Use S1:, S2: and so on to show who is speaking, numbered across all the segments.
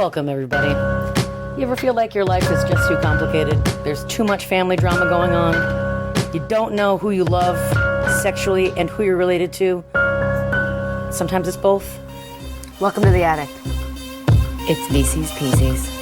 S1: Welcome, everybody. You ever feel like your life is just too complicated? There's too much family drama going on. You don't know who you love sexually and who you're related to. Sometimes it's both. Welcome to the attic. It's VC's Peasies.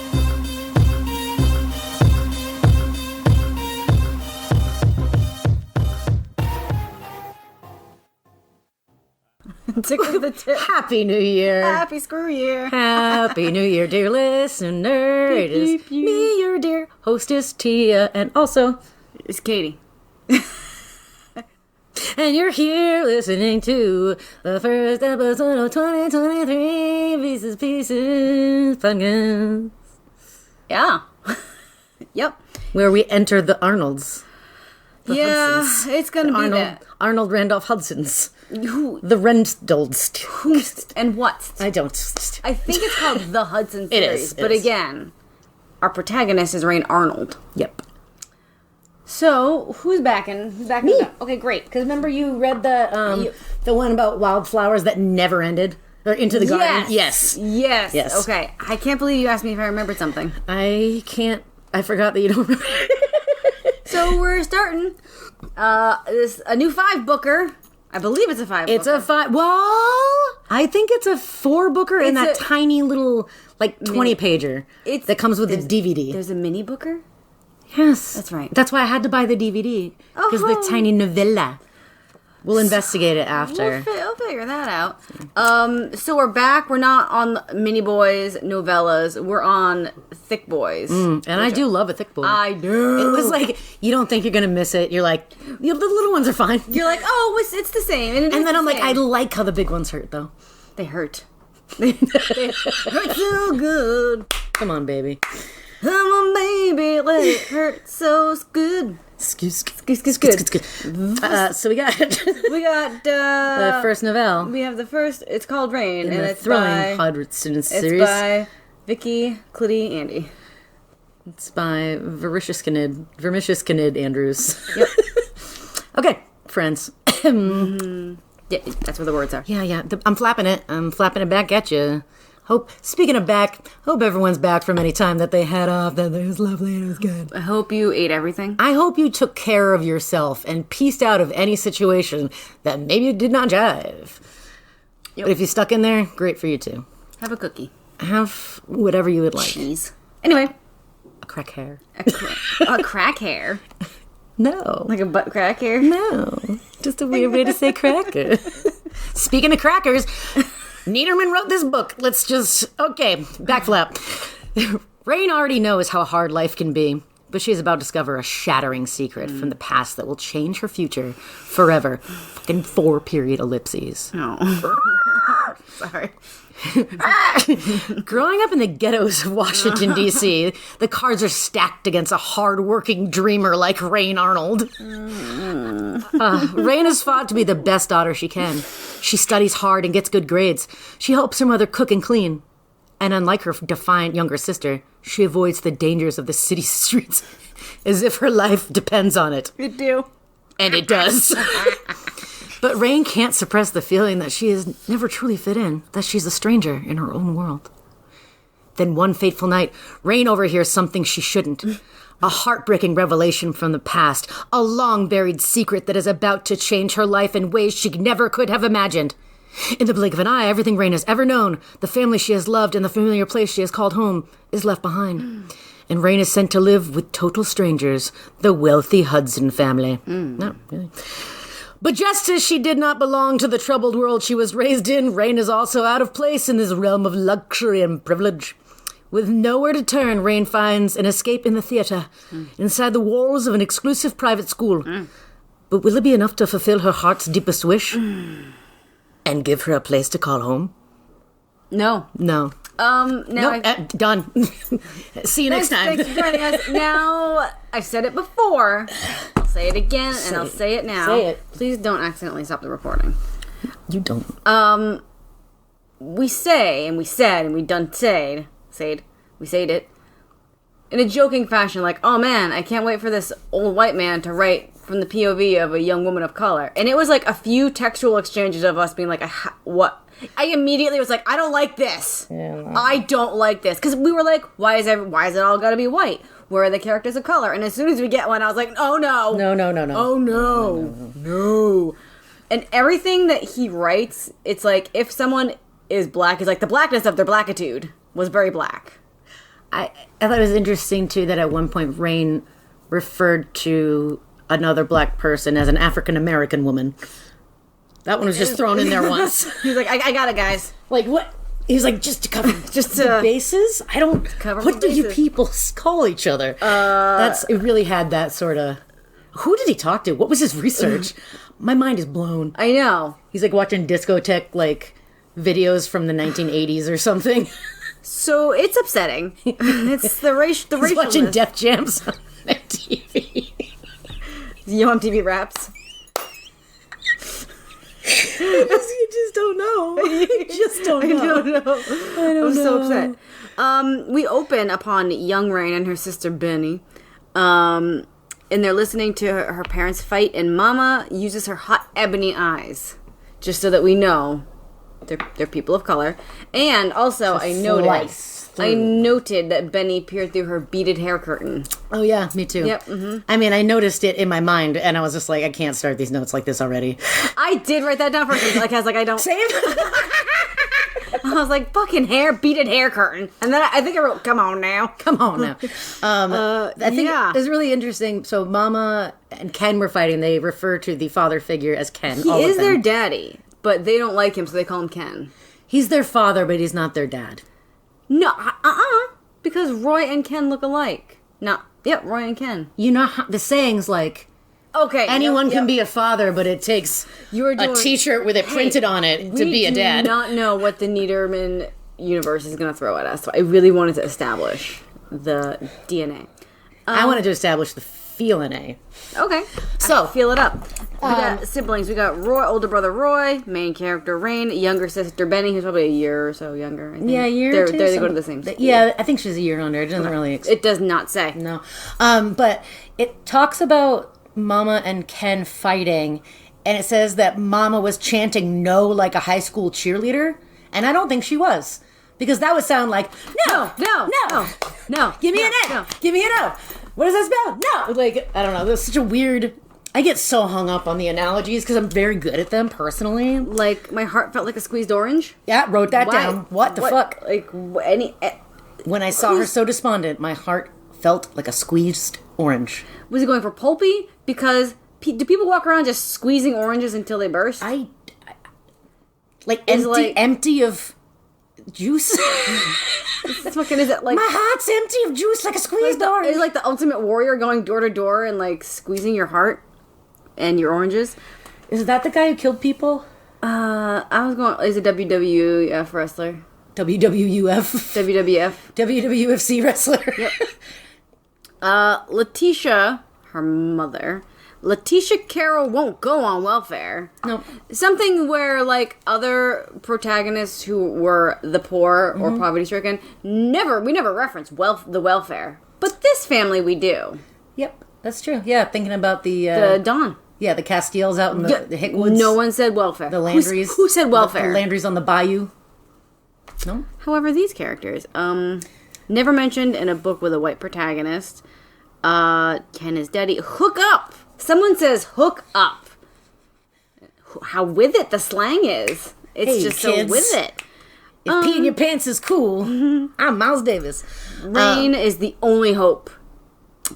S2: Tickle the tip.
S1: Happy New Year.
S2: Happy screw year.
S1: Happy New Year, dear listener. It is me, your dear hostess, Tia, and also...
S2: It's Katie.
S1: And you're here listening to the first episode of 2023 Pieces Podcast.
S2: Yeah. Yep.
S1: Where we enter the Arnolds. The Hudsons.
S2: It's gonna be that.
S1: Arnold Randolph Hudsons.
S2: Who?
S1: The Rendolds.
S2: Who? And what?
S1: I don't.
S2: I think it's called The Hudson
S1: It
S2: series.
S1: is, it
S2: but
S1: is.
S2: again, our protagonist is Rain Arnold.
S1: Yep.
S2: So, who's backing? Who's backing?
S1: Me.
S2: Okay, great.
S1: Because remember you read the one about wildflowers that never ended? Or Into the Garden?
S2: Yes. Okay. I can't believe you asked me if I remembered something.
S1: I forgot that you don't remember.
S2: So we're starting a new 5-booker. I believe it's a 5-booker.
S1: It's a 5. Well, I think it's a 4-booker in that tiny little, 20-pager that comes with the DVD.
S2: There's a mini booker?
S1: Yes.
S2: That's right.
S1: That's why I had to buy the DVD. Because the tiny novella. We'll investigate it after.
S2: We'll figure that out. So we're back. We're not on mini boys, novellas. We're on thick boys.
S1: And I do love a thick boy.
S2: I do.
S1: It was like, you don't think you're going to miss it. You're like, the little ones are fine.
S2: You're like, oh, it's the same. And
S1: then I'm like, I like how the big ones hurt, though.
S2: They hurt. They hurt so good.
S1: Come on, baby.
S2: Come on, baby. Let it hurt so good.
S1: Excuse.
S2: Good.
S1: So we got the first novelle.
S2: We have the first. It's called Rain, and
S1: the
S2: it's
S1: Thrilling
S2: by
S1: Hudson series.
S2: It's by Vicky, Clitty, Andy.
S1: It's by Vermicious Kinid Andrews.
S2: Yep.
S1: Okay, friends.
S2: Yeah, that's where the words are.
S1: Yeah. I'm flapping it. Back at you. Speaking of back, hope everyone's back from any time that they had off, that it was lovely and it was good.
S2: I hope you ate everything.
S1: I hope you took care of yourself and pieced out of any situation that maybe did not jive. Yep. But if you stuck in there, great for you too.
S2: Have a cookie.
S1: Have whatever you would like.
S2: Cheese. Anyway.
S1: A crack hair.
S2: A crack hair?
S1: No.
S2: Like a butt crack hair?
S1: No. Just a weird way to say cracker. Speaking of crackers... Niederman wrote this book. Backflap. Rain already knows how hard life can be, but she's about to discover a shattering secret from the past that will change her future forever. Fucking 4 period ellipses.
S2: No. Sorry.
S1: Growing up in the ghettos of Washington, D.C., the cards are stacked against a hard-working dreamer like Rain Arnold. Rain has fought to be the best daughter she can. She studies hard and gets good grades. She helps her mother cook and clean. And unlike her defiant younger sister, she avoids the dangers of the city streets as if her life depends on it.
S2: It do.
S1: And it does. But Rain can't suppress the feeling that she has never truly fit in, that she's a stranger in her own world. Then one fateful night, Rain overhears something she shouldn't. A heartbreaking revelation from the past, a long-buried secret that is about to change her life in ways she never could have imagined. In the blink of an eye, everything Rain has ever known, the family she has loved and the familiar place she has called home, is left behind. And Rain is sent to live with total strangers, the wealthy Hudson family. No, really. But just as she did not belong to the troubled world she was raised in, Rain is also out of place in this realm of luxury and privilege. With nowhere to turn, Rain finds an escape in the theater, inside the walls of an exclusive private school. But will it be enough to fulfill her heart's deepest wish? And give her a place to call home?
S2: No.
S1: No. Done. See you next time.
S2: Thanks for joining us. Now, I've said it before. I'll say it again, and I'll say it now.
S1: Say it.
S2: Please don't accidentally stop the recording.
S1: You don't.
S2: We say, and we said, and we done said it, in a joking fashion, like, oh man, I can't wait for this old white man to write from the POV of a young woman of color. And it was like a few textual exchanges of us being like, what? I immediately was like, I don't like this.
S1: Yeah, no.
S2: I don't like this. Because we were like, why is it all got to be white? Where are the characters of color? And as soon as we get one, I was like, oh no.
S1: No.
S2: Oh no. And everything that he writes, it's like, if someone is black, it's like the blackness of their blackitude was very black.
S1: I thought it was interesting, too, that at one point Rain referred to another black person as an African-American woman. That one was just thrown in there once.
S2: He's like, I got it, guys.
S1: Like, what? He was like, just to cover the bases? I don't... What do you people call each other? It really had that sort of... Who did he talk to? What was his research? My mind is blown.
S2: I know.
S1: He's like watching discotheque, like, videos from the 1980s or something.
S2: So it's upsetting. It's the racial.
S1: He's watching Def Jams on TV.
S2: Yo MTV Raps.
S1: You just don't know. You just don't know.
S2: I don't know. I'm so upset. We open upon young Rain and her sister Benny. And they're listening to her parents fight, and Mama uses her hot ebony eyes, just so that we know they're people of color. And also, I noted that Benny peered through her beaded hair curtain.
S1: Oh yeah, me too.
S2: Yep. Mm-hmm.
S1: I mean, I noticed it in my mind, and I was just like, I can't start these notes like this already.
S2: I did write that down first. Like I was like, I don't.
S1: Same.
S2: I was like, fucking beaded hair curtain. And then I think I wrote, come on now.
S1: I think it was really interesting. So Mama and Ken were fighting. They refer to the father figure as Ken.
S2: He is their daddy, but they don't like him, so they call him Ken.
S1: He's their father, but he's not their dad.
S2: No, because Roy and Ken look alike. Roy and Ken.
S1: You know how the saying's like,
S2: okay,
S1: anyone can be a father, but it takes a T-shirt with it printed on it to be a dad.
S2: We do not know what the Niederman universe is going to throw at us. So I really wanted to establish the DNA.
S1: I wanted to establish the feelin'.
S2: Okay. So feel it up. We got siblings. We got Roy, older brother Roy, main character Rain, younger sister Benny, who's probably a year or so younger. I think.
S1: Yeah, a year or two.
S2: They go to the same school.
S1: Yeah, I think she's a year under. It doesn't really...
S2: It does not say.
S1: No. But it talks about Mama and Ken fighting, and it says that Mama was chanting no like a high school cheerleader, and I don't think she was. Because that would sound like, no. Give me an N. No. Give me an O. What does that spell? No. Like, I don't know. That's such a weird... I get so hung up on the analogies because I'm very good at them personally.
S2: Like, my heart felt like a squeezed orange?
S1: Yeah, wrote that down. What the fuck?
S2: Like,
S1: when I saw her so despondent, my heart felt like a squeezed orange.
S2: Was he going for pulpy? Because do people walk around just squeezing oranges until they burst?
S1: Empty of juice.
S2: Is it like
S1: my heart's empty of juice like a squeezed orange?
S2: Is it like the ultimate warrior going door to door and like squeezing your heart and your oranges?
S1: Is that the guy who killed people?
S2: I was going. Is a WWF wrestler? WWF.
S1: WWFC wrestler.
S2: Yep. Letitia, her mother. Letitia Carroll won't go on welfare.
S1: No.
S2: Something where, like, other protagonists who were the poor or poverty-stricken, we never reference the welfare. But this family, we do.
S1: Yep, that's true. Yeah, thinking about the
S2: Don.
S1: Yeah, the Castiles out in the Hickwoods.
S2: No one said welfare.
S1: The Landrys.
S2: Who said welfare?
S1: The Landrys on the bayou. No?
S2: However, these characters, never mentioned in a book with a white protagonist. Ken is daddy. Hook up! Someone says hook up. How with it the slang is. It's just kids. So with it.
S1: If peeing your pants is cool, I'm Miles Davis.
S2: Rain is the only hope.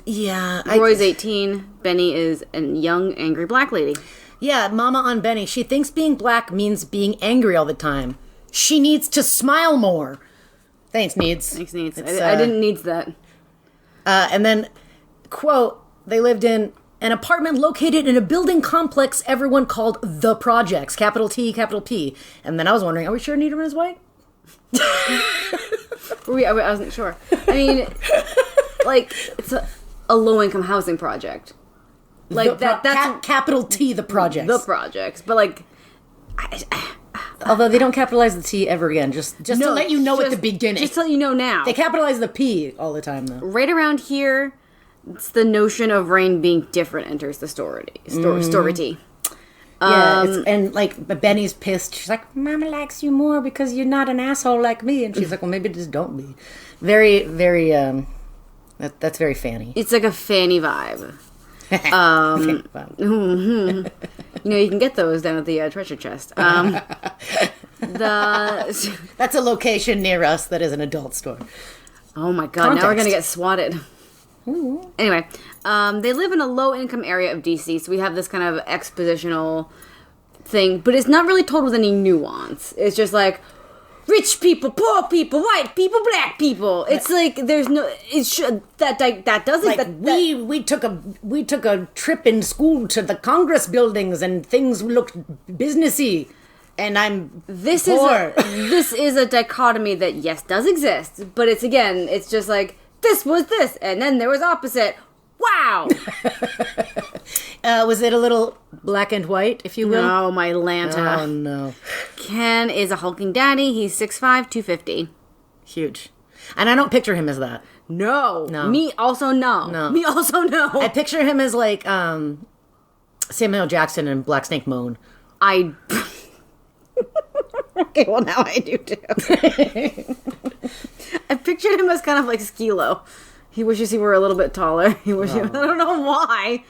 S1: Yeah.
S2: Roy's 18. Benny is a young, angry black lady.
S1: Yeah, Mama on Benny. She thinks being black means being angry all the time. She needs to smile more. Thanks, Needs.
S2: I didn't needs that.
S1: And then, quote, they lived in an apartment located in a building complex everyone called The Projects. Capital T, capital P. And then I was wondering, are we sure Niederman is white?
S2: I wasn't sure. I mean, like, it's a low-income housing project. Like, that's...
S1: capital T, The Projects.
S2: The Projects. But, like...
S1: Although they don't capitalize the T ever again. Just to let you know at the beginning.
S2: Just to let you know now.
S1: They capitalize the P all the time, though.
S2: Right around here... It's the notion of Rain being different enters the story.
S1: And like Benny's pissed. She's like, Mama likes you more because you're not an asshole like me. And she's like, well, maybe just don't be. Very, very. That's very Fanny.
S2: It's like a Fanny vibe. You can get those down at the treasure chest.
S1: That's a location near us that is an adult store.
S2: Oh my god! Context. Now we're gonna get swatted. Ooh. Anyway, they live in a low-income area of DC, so we have this kind of expositional thing, but it's not really told with any nuance. It's just like rich people, poor people, white people, black people. It's like there's no. That doesn't.
S1: Like we took a trip in school to the Congress buildings and things looked businessy. And
S2: this is a dichotomy that, yes, does exist, but it's just like, this was this, and then there was opposite. Wow!
S1: Was it a little black and white, if you will?
S2: No, my Lanta.
S1: Oh, no.
S2: Ken is a hulking daddy. He's 6'5", 250.
S1: Huge. And I don't picture him as that.
S2: No. Me also no. Me also no.
S1: I picture him as like Samuel Jackson in Black Snake Moan.
S2: Okay, well, now I do too. I pictured him as kind of like Skilo. He wishes he were a little bit taller. I don't know why.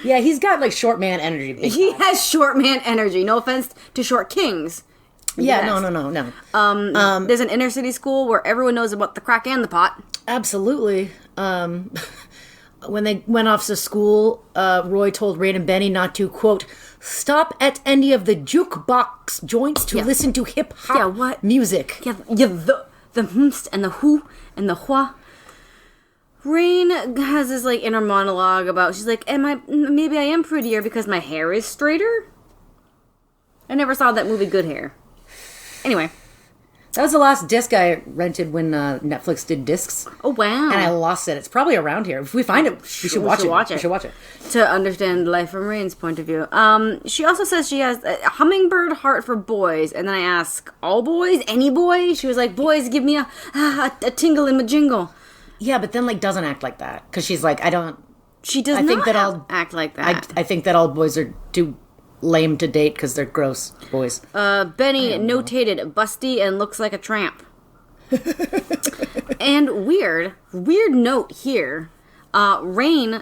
S1: Yeah, he's got like short man energy.
S2: He has short man energy. No offense to short kings.
S1: Yeah, no.
S2: There's an inner city school where everyone knows about the crack and the pot.
S1: Absolutely. When they went off to school, Roy told Rain and Benny not to, quote, stop at any of the jukebox joints to listen to hip-hop music.
S2: Yeah, the hmst and the who and the hua. Rain has this, like, inner monologue about, she's like, maybe I am prettier because my hair is straighter? I never saw that movie Good Hair. Anyway.
S1: That was the last disc I rented when Netflix did discs.
S2: Oh, wow.
S1: And I lost it. It's probably around here. If we find it, we should watch it. We should watch it.
S2: To understand life from Rain's point of view. She also says she has a hummingbird heart for boys. And then I ask, all boys? Any boy? She was like, boys, give me a tingle in my jingle.
S1: Yeah, but then, like, doesn't act like that. Because she's like,
S2: She does not act like that.
S1: I think that all boys are too lame to date because they're gross boys.
S2: Benny notated busty and looks like a tramp. And weird note here. Rain,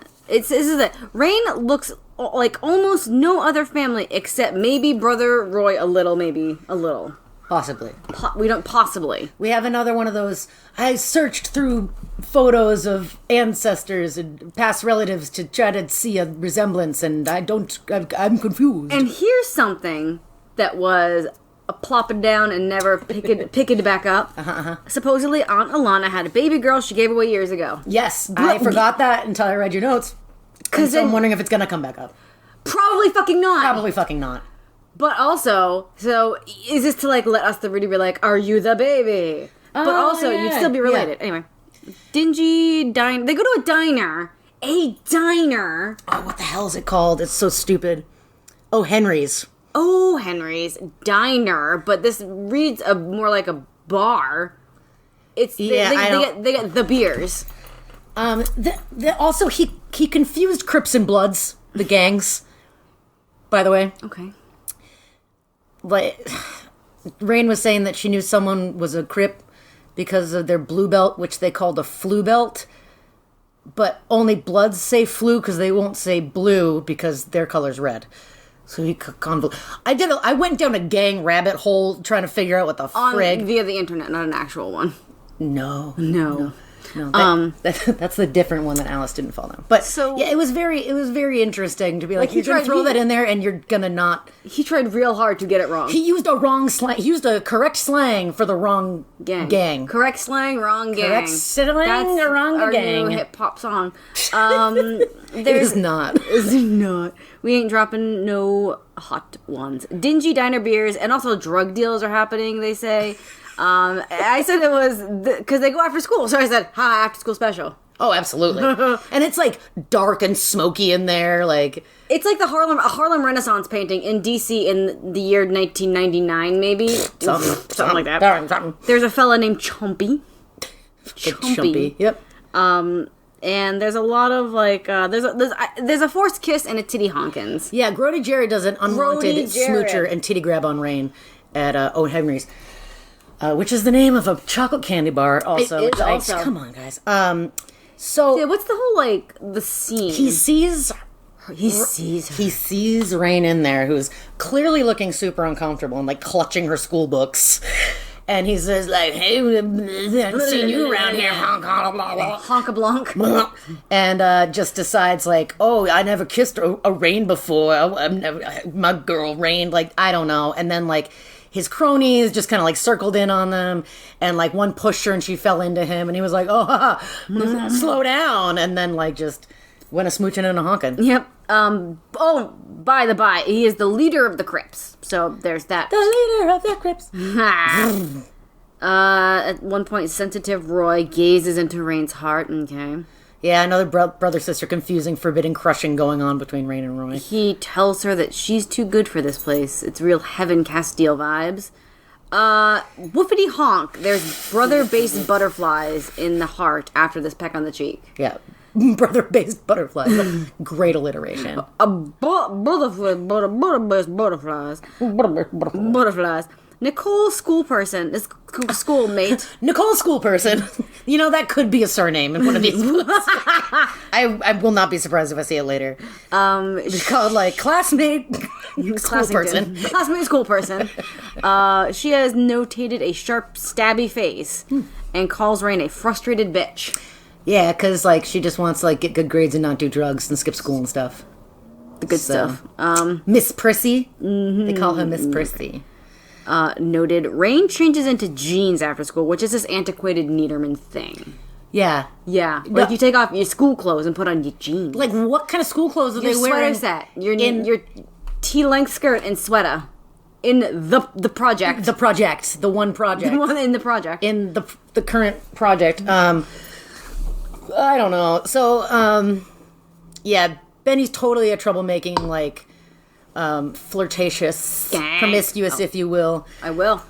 S2: Rain looks like almost no other family except maybe brother Roy a little.
S1: Possibly.
S2: Possibly.
S1: We have another one of those. I searched through photos of ancestors and past relatives to try to see a resemblance, and I'm confused.
S2: And here's something that was plopping down and never picking back up. Supposedly, Aunt Alana had a baby girl she gave away years ago.
S1: Yes, I forgot that until I read your notes. Because I'm wondering if it's going to come back up.
S2: Probably fucking not.
S1: Probably fucking not.
S2: But also, so is this to like let us the reader be like, are you the baby? But also, you'd still be related. Yeah. Anyway, dingy diner. They go to a diner. A diner.
S1: Oh, what the hell is it called? It's so stupid. Oh, Henry's.
S2: Oh, Henry's diner. But this reads more like a bar. It's they get the beers.
S1: Also, he confused Crips and Bloods, the gangs. By the way.
S2: Okay.
S1: Like, Rain was saying that she knew someone was a Crip because of their blue belt, which they called a flue belt. But only Bloods say flue because they won't say blue because their color's red. So he I went down a gang rabbit hole trying to figure out what the frig.
S2: Via the internet, not an actual one.
S1: No. That's the different one that Alice didn't fall down. But yeah, it was very interesting to be like you're gonna throw that in there and you're gonna not.
S2: He tried real hard to get it wrong.
S1: He used a wrong slang. He used a correct slang for the wrong gang.
S2: Correct slang, wrong gang.
S1: Correct slang, the wrong
S2: our
S1: gang.
S2: New hip hop song.
S1: It is not.
S2: It's not. We ain't dropping no hot ones. Dingy diner beers and also drug deals are happening. They say. I said it was because they go after school, so I said, after school special.
S1: Oh, absolutely. And it's like dark and smoky in there, like
S2: it's like the Harlem Renaissance painting in DC in the year 1999, maybe something like that. There's a fella named Chumpy.
S1: Chumpy. Yep.
S2: And there's a lot of there's a forced kiss and a titty honkins.
S1: Yeah, Grody Jared does an unwanted
S2: Grody Jared.
S1: smoocher and titty grab on Rain at O. Henry's, which is the name of a chocolate candy bar. Also,
S2: It is also.
S1: Come on, guys. So
S2: Yeah, what's the whole the scene?
S1: he sees
S2: He sees her.
S1: He sees Rain in there, who's clearly looking super uncomfortable and clutching her school books. And he says "Hey, I've seen you around here,
S2: Honk-a-blonk.
S1: and just decides oh, I never kissed a Rain before. I've never, my girl Rain, I don't know. And then his cronies just kind of circled in on them, and one pushed her and she fell into him, and he was oh, slow down, and then just went a smooching and a honking.
S2: Yep. Oh, by the by, he is the leader of the Crips. So there's that.
S1: The leader of the Crips.
S2: At one point, sensitive Roy gazes into Rain's heart. Okay.
S1: Yeah, another brother-sister confusing, forbidden crushing going on between Rain and Roy.
S2: He tells her that she's too good for this place. It's real Heaven Castile vibes. Whoopity honk. There's brother-based butterflies in the heart after this peck on the cheek.
S1: Yeah. Brother-based butterflies. Great alliteration.
S2: Butterflies. Nicole Schoolperson. This schoolmate.
S1: Nicole Schoolperson. That could be a surname in one of these books. I will not be surprised if I see it later. It's called classmate Schoolperson.
S2: Classmate Schoolperson. She has notated a sharp, stabby face and calls Rain a frustrated bitch.
S1: Yeah, because she just wants to get good grades and not do drugs and skip school and stuff.
S2: The good stuff.
S1: Miss Prissy. They call her Miss Prissy.
S2: Noted. Rain changes into jeans after school, which is this antiquated Niederman thing.
S1: Yeah.
S2: Yeah. You take off your school clothes and put on your jeans.
S1: What kind of school clothes are
S2: your
S1: they wearing?
S2: Sweater set. Your T-length skirt and sweater. In the project.
S1: The project. The one project.
S2: The one in the project.
S1: In the current project. I don't know. So, yeah, Benny's totally a troublemaking, flirtatious, promiscuous, if you will.
S2: I will.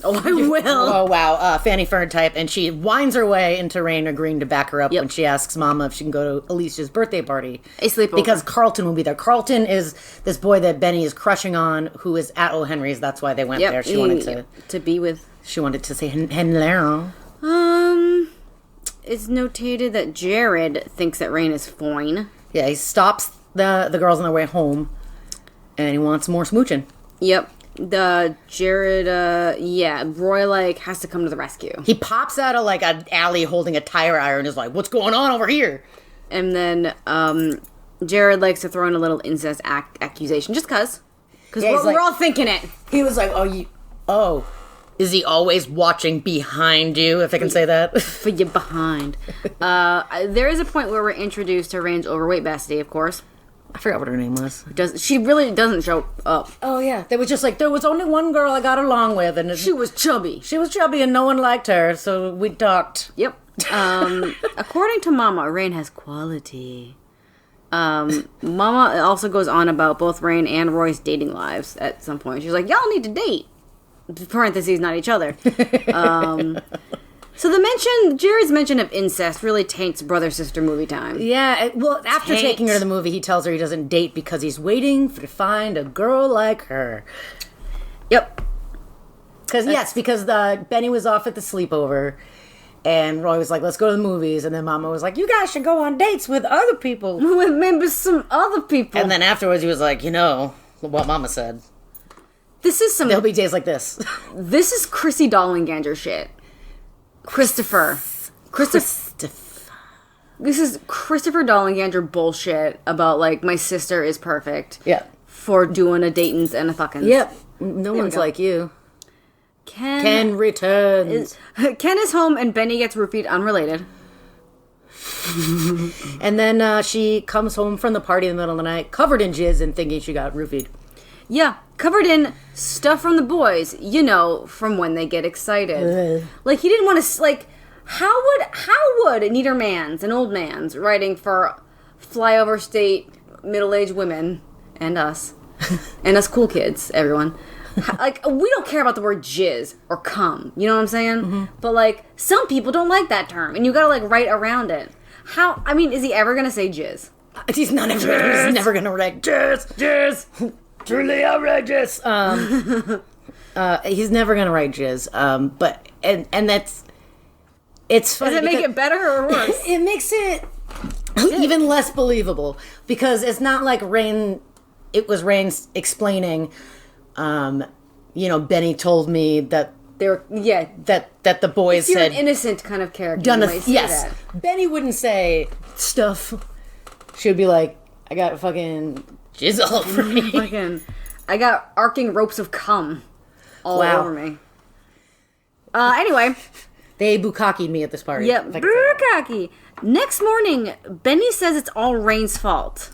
S2: Oh, I will.
S1: Oh, wow. Fanny Fern type. And she winds her way into Rain agreeing to back her up when she asks Mama if she can go to Alicia's birthday party.
S2: A sleepover.
S1: Because Carlton will be there. Carlton is this boy that Benny is crushing on, who is at O. Henry's. That's why they went there. She wanted
S2: to be with.
S1: She wanted to say hello.
S2: It's notated that Jared thinks that Rain is fine.
S1: Yeah, he stops the girls on their way home, and he wants more smooching.
S2: Yep. Roy, has to come to the rescue.
S1: He pops out of, an alley holding a tire iron and is like, what's going on over here?
S2: And then, Jared likes to throw in a little incest accusation, just cuz. Because we're all thinking it.
S1: He was like, is he always watching behind you, if I can say that?
S2: For you behind. There is a point where we're introduced to Rain's overweight bestie, of course.
S1: I forgot what her name was.
S2: She really doesn't show up.
S1: Oh, yeah. There was just there was only one girl I got along with. And
S2: she was chubby.
S1: She was chubby and no one liked her, so we talked.
S2: Yep. According to Mama, Rain has quality. Mama also goes on about both Rain and Roy's dating lives at some point. She's like, y'all need to date. Parentheses, not each other. So Jared's mention of incest really taints brother-sister movie time.
S1: Yeah, after taking her to the movie, he tells her he doesn't date because he's waiting to find a girl like her.
S2: Yep.
S1: Because Benny was off at the sleepover, and Roy was like, let's go to the movies, and then Mama was like, you guys should go on dates with other people.
S2: With maybe some other people.
S1: And then afterwards he was like, what Mama said. There'll be days like this.
S2: This is Chrissy Dollanganger shit. Christopher. This is Christopher Dollanganger bullshit about my sister is perfect.
S1: Yeah.
S2: For doing a datings and a fuckins.
S1: Yep. No one's like you. Ken returns.
S2: Ken is home and Benny gets roofied unrelated.
S1: And then she comes home from the party in the middle of the night, covered in jizz and thinking she got roofied.
S2: Yeah, covered in stuff from the boys, from when they get excited. He didn't want to, how would Niedermans and old mans writing for flyover state middle-aged women and us cool kids, everyone, we don't care about the word jizz or cum, you know what I'm saying? Mm-hmm. But, some people don't like that term, and you gotta, write around it. How? I mean, is he ever gonna say jizz?
S1: He's never gonna write jizz. Truly outrageous. He's never gonna write jizz. But that's it's funny.
S2: Does it make it better or worse?
S1: It makes it even less believable because it's not like Rain. It was Rain explaining. Benny told me that
S2: they were
S1: that the boys
S2: you're
S1: said
S2: an innocent kind of character.
S1: Yes, Benny wouldn't say stuff. She would be like, "I got fucking jizz all over me.
S2: I got arcing ropes of cum all over me." Anyway,
S1: they bukkakied me at this party.
S2: Yep, bukkake. Next morning, Benny says it's all Rain's fault.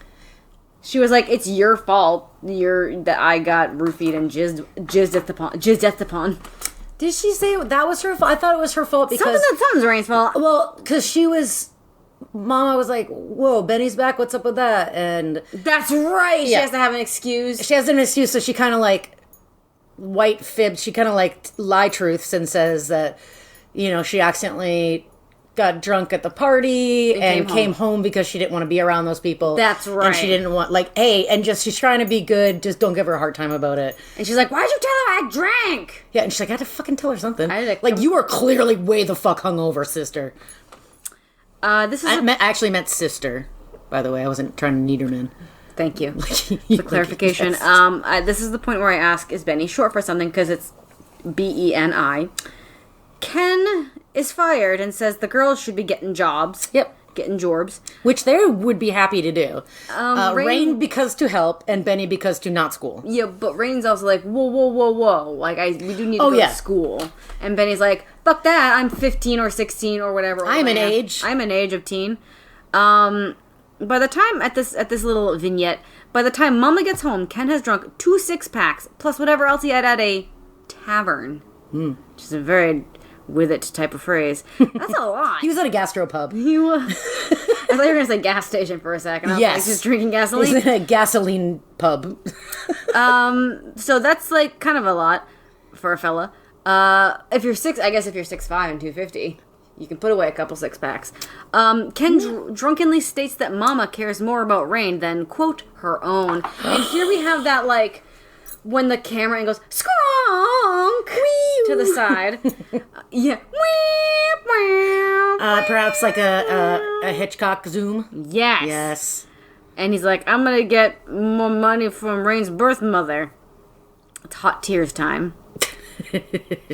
S2: She was like, "It's your fault. That I got roofied and jizzed upon."
S1: Did she say that was her fault? I thought it was her fault because
S2: something's Rain's fault.
S1: Well, because Mama was like, "Whoa, Benny's back. What's up with that?" And
S2: that's right. She has to have an excuse.
S1: She has an excuse, so she kind of like white fibs. She kind of like lie truths and says that she accidentally got drunk at the party and came home because she didn't want to be around those people.
S2: That's right.
S1: And she didn't want she's trying to be good. Just don't give her a hard time about it.
S2: And she's like, "Why'd you tell her I drank?"
S1: Yeah, and she's like, "I had to fucking tell her something. You are clearly way the fuck hungover, sister." I actually meant sister, by the way. I wasn't trying to needle her in.
S2: Thank you for clarification. Yes. This is the point where I ask, is Benny short for something? Because it's Beni. Ken is fired and says the girls should be getting jobs.
S1: Yep.
S2: Getting jorbs.
S1: Which they would be happy to do. Rain because to help, and Benny because to not school.
S2: Yeah, but Rain's also like, whoa. We do need to go to school. And Benny's like, fuck that, I'm 15 or 16 or whatever.
S1: I'm an age
S2: of teen. By the time, at this little vignette, by the time Mama gets home, Ken has drunk 2 6-packs, plus whatever else he had at a tavern. Which is a very with it type of phrase. That's a lot.
S1: He was at a gastropub.
S2: He was. I thought you were going to say gas station for a second. I was like, just drinking gasoline.
S1: He's in a gasoline pub.
S2: So that's like kind of a lot for a fella. If you're 6'5" and 250, you can put away a couple 6-packs. Ken drunkenly states that Mama cares more about Rain than, quote, her own. And here we have that, like, when the camera angle goes, skronk, to the side.
S1: Perhaps like a Hitchcock zoom.
S2: Yes. And he's like, I'm gonna get more money from Rain's birth mother. It's hot tears time.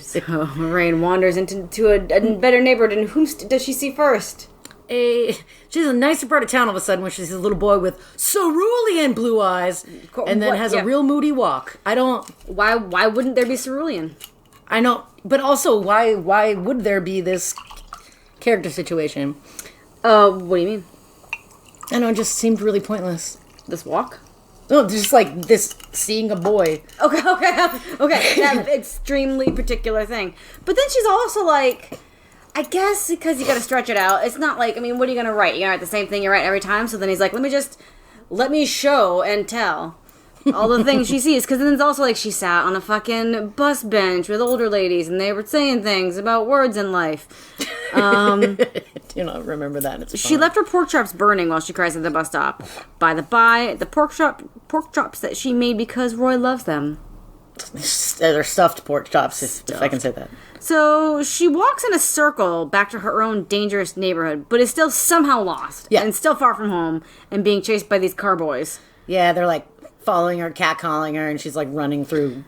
S2: So Rain wanders into a better neighborhood, and whom does she see first?
S1: She's a nicer part of town all of a sudden when she sees a little boy with cerulean blue eyes and then has a real moody walk.
S2: Why wouldn't there be cerulean?
S1: I know, but also why would there be this character situation?
S2: What do you mean?
S1: I know, it just seemed really pointless.
S2: This walk?
S1: No, just like this seeing a boy.
S2: Okay, that extremely particular thing. But then she's also like, I guess because you gotta stretch it out. It's not like, I mean, what are you gonna write? You're gonna write the same thing you write every time? So then he's like, let me show and tell all the things she sees. Because then it's also like she sat on a fucking bus bench with older ladies and they were saying things about words in life.
S1: Do not remember that.
S2: She left her pork chops burning while she cries at the bus stop. By the by, the pork chops that she made because Roy loves them.
S1: They're stuffed pork chops, if I can say that.
S2: So she walks in a circle back to her own dangerous neighborhood, but is still somehow lost.
S1: Yeah.
S2: And still far from home and being chased by these carboys.
S1: Yeah, they're like following her, catcalling her, and she's like running through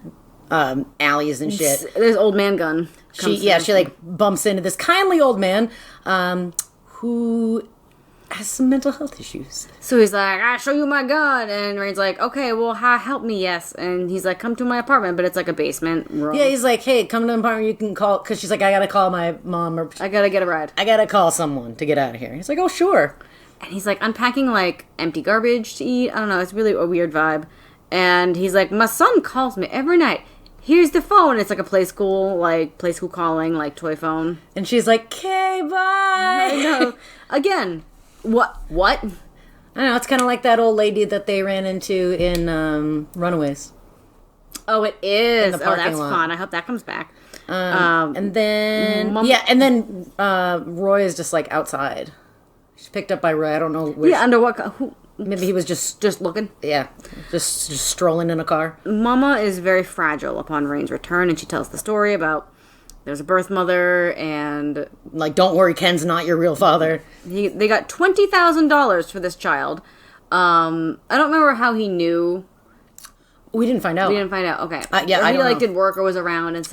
S1: alleys and shit.
S2: There's old man gun.
S1: She like bumps into this kindly old man who has some mental health issues.
S2: So he's like, I'll show you my gun. And Rain's like, okay, well, help me, yes. And he's like, come to my apartment, but it's like a basement room.
S1: Yeah, he's like, hey, come to my apartment, you can call, because she's like, I gotta call my mom, or
S2: I gotta get a ride.
S1: I gotta call someone to get out of here. He's like, oh, sure.
S2: And he's like unpacking like empty garbage to eat. I don't know, it's really a weird vibe. And he's like, my son calls me every night. Here's the phone. It's like a play school calling, like toy phone.
S1: And she's like, okay, bye.
S2: I know. Again, what?
S1: I don't know, it's kind of like that old lady that they ran into in Runaways.
S2: Oh, it is.
S1: In the parking lot.
S2: Fun. I hope that comes back.
S1: And then Roy is just like outside. She's picked up by Roy. I don't know which.
S2: Yeah, under what...
S1: Maybe he was just
S2: looking?
S1: Yeah, just strolling in a car.
S2: Mama is very fragile upon Rain's return, and she tells the story about there's a birth mother, and...
S1: Like, don't worry, Ken's not your real father.
S2: They got $20,000 for this child. I don't remember how he knew.
S1: We didn't find out.
S2: Okay.
S1: Yeah,
S2: I
S1: don't know.
S2: He did work or was around, and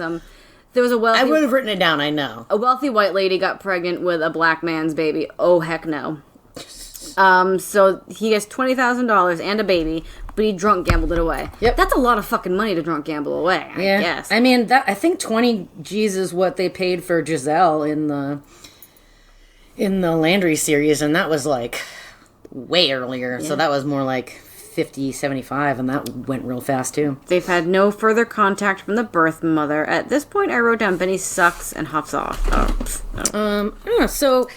S2: there was a wealthy...
S1: I would have written it down, I know.
S2: A wealthy white lady got pregnant with a black man's baby. Oh, heck no. So he gets $20,000 and a baby, but he drunk gambled it away.
S1: Yep.
S2: That's a lot of fucking money to drunk gamble away, I guess.
S1: I mean, I think 20 G's is what they paid for Giselle in the Landry series, and that was like way earlier. Yeah. So that was more like 50, 75, and that went real fast too.
S2: They've had no further contact from the birth mother. At this point, I wrote down Benny sucks and hops off.
S1: So...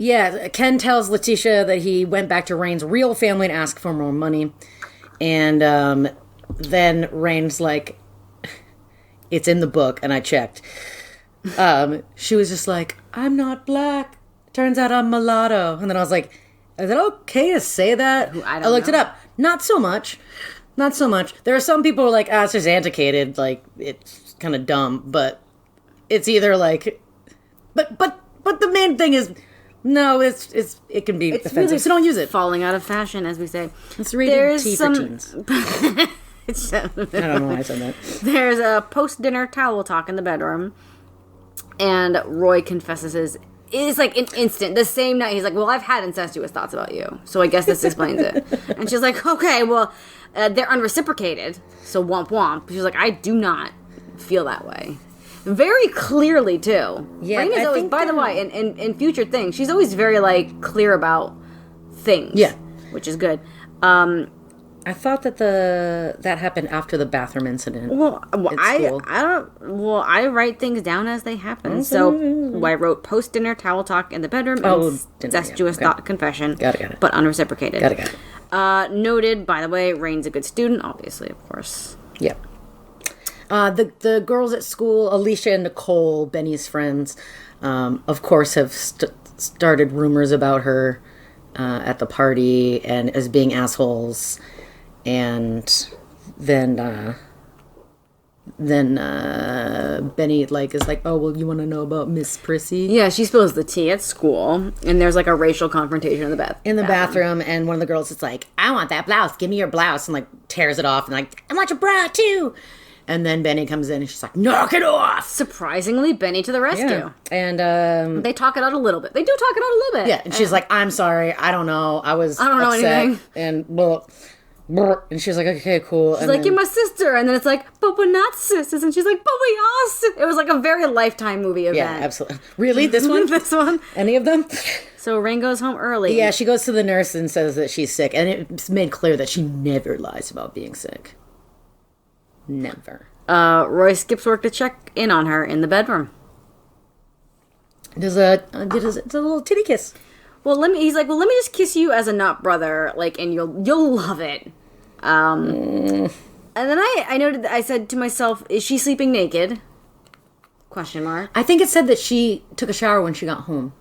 S1: Yeah, Ken tells Letitia that he went back to Rain's real family to ask for more money. And then Rain's like, it's in the book, and I checked. She was just like, I'm not black. Turns out I'm mulatto. And then I was like, is it okay to say that? I looked it up. Not so much. There are some people who are like, it's just antiquated. Like, it's kind of dumb. But it's either like... But the main thing is... No, it can be offensive, really so don't use it.
S2: Falling out of fashion, as we say.
S1: It's rated T for teens.
S2: I
S1: don't know why I said that.
S2: There's a post-dinner towel talk in the bedroom, and Roy confesses it's like an instant. The same night, he's like, well, I've had incestuous thoughts about you, so I guess this explains it. And she's like, okay, well, they're unreciprocated, so womp womp. She's like, I do not feel that way. Very clearly, too. Yeah, Rain is always, by the way, in future things, she's always very, like, clear about things. Yeah. Which is good.
S1: I thought that happened after the bathroom incident.
S2: Well, I write things down as they happen. Okay. So I wrote post-dinner towel talk in the bedroom and incestuous thought confession. Got it. But unreciprocated.
S1: Got it.
S2: Noted, by the way, Rain's a good student, obviously, of course.
S1: Yeah. The girls at school, Alicia and Nicole, Benny's friends, of course, have started rumors about her at the party and as being assholes. And then Benny is like, oh, well, you want to know about Miss Prissy?
S2: Yeah, she spills the tea at school, and there's like a racial confrontation in the bathroom.
S1: And one of the girls is like, I want that blouse. Give me your blouse, and like tears it off, and like, I want your bra too. And then Benny comes in and she's like, knock it off!
S2: Surprisingly, Benny to the rescue.
S1: Yeah. And
S2: they talk it out a little bit. They do talk it out a little bit.
S1: Yeah, and she's like, I'm sorry, I don't know. I don't
S2: know anything.
S1: And and she's like, okay, cool.
S2: She's like, you're my sister. And then it's like, but we're not sisters. And she's like, but we are sisters. It was like a very Lifetime movie event.
S1: Yeah, absolutely. Really? This one?
S2: This one?
S1: Any of them?
S2: So Rain goes home early.
S1: Yeah, she goes to the nurse and says that she's sick. And it's made clear that she never lies about being sick. Never.
S2: Roy skips work to check in on her in the bedroom.
S1: Does a little titty kiss.
S2: He's like, let me just kiss you as a not brother, like, and you'll love it. And then I noted, I said to myself, is she sleeping naked? Question mark.
S1: I think it said that she took a shower when she got home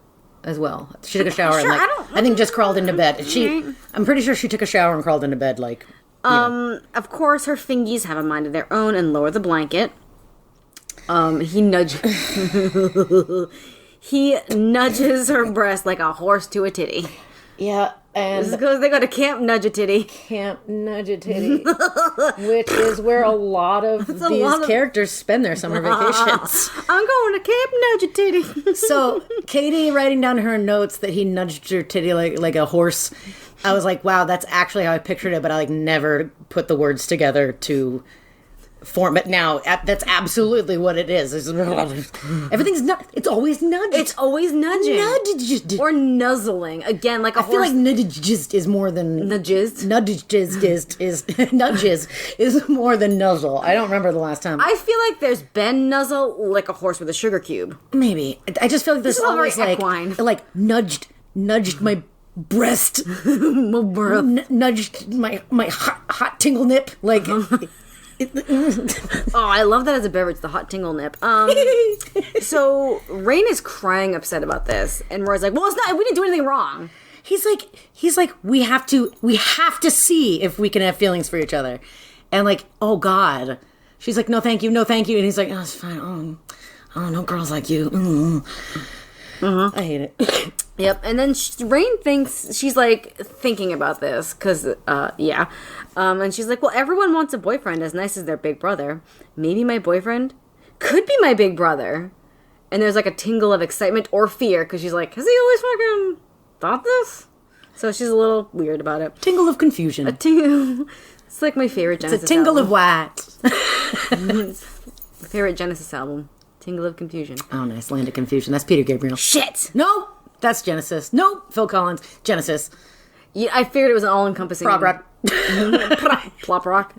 S1: as well. She took a shower and I think just crawled into bed. I'm pretty sure she took a shower and crawled into bed like.
S2: Of course, her fingies have a mind of their own and lower the blanket. He nudges her breast like a horse to a titty.
S1: Yeah, and
S2: this is because they go to Camp Nudge a Titty.
S1: Camp Nudge a Titty, which is where a lot of these characters spend their summer vacations.
S2: I'm going to Camp Nudge a Titty.
S1: So Katie writing down her notes that he nudged her titty like a horse. I was like, wow, that's actually how I pictured it, but I never put the words together to form it. Now that's absolutely what it is. Everything's not. It's always nudged.
S2: It's always nudging.
S1: Nudged.
S2: Or nuzzling. Again, like a horse.
S1: I feel like nudged is more than
S2: nudges.
S1: Nudged nudges is more than nuzzle. I don't remember the last time.
S2: I feel like there's been nuzzle like a horse with a sugar cube.
S1: Maybe. I just feel like there's always like nudged my breast, nudged my hot tingle nip, like
S2: I love that as a beverage, the hot tingle nip. So Rain is crying upset about this, and Roy's like, well, it's not, we didn't do anything wrong.
S1: He's like, we have to see if we can have feelings for each other. And like, oh God. She's like, no, thank you. And he's like, oh, it's fine. Oh, no girls like you. I hate it.
S2: Yep. And then Rain thinks, she's like thinking about this because, and she's like, well, everyone wants a boyfriend as nice as their big brother. Maybe my boyfriend could be my big brother. And there's like a tingle of excitement or fear because she's like, has he always fucking thought this? So she's a little weird about it.
S1: Tingle of confusion.
S2: A tingle. It's like my favorite Genesis
S1: It's a tingle
S2: album.
S1: of what?
S2: My favorite Genesis album. Tingle of Confusion.
S1: Oh, nice. Land of Confusion. That's Peter Gabriel.
S2: Shit!
S1: No, that's Genesis. No, Phil Collins. Genesis.
S2: Yeah, I figured it was an all-encompassing...
S1: Prog rock.
S2: Plop rock.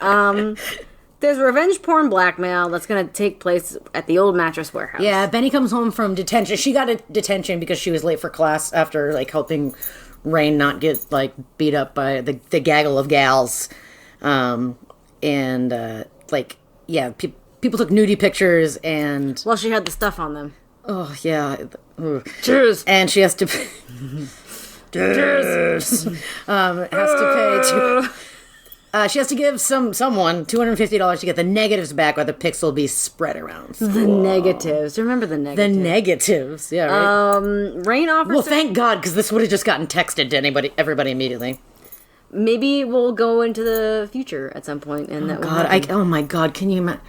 S2: There's revenge porn blackmail that's going to take place at the old mattress warehouse.
S1: Yeah, Benny comes home from detention. She got a detention because she was late for class after, like, helping Rain not get, like, beat up by the gaggle of gals. People took nudie pictures and...
S2: Well, she had the stuff on them.
S1: Oh, yeah.
S2: Cheers!
S1: And she has to... Cheers! Has to pay... she has to give someone $250 to get the negatives back or the pics will be spread around.
S2: The negatives. Remember the negatives.
S1: The negatives. Yeah, right.
S2: Rain offers...
S1: Well, thank God, because this would have just gotten texted to everybody immediately.
S2: Maybe we'll go into the future at some point. And
S1: Oh my God, can you imagine...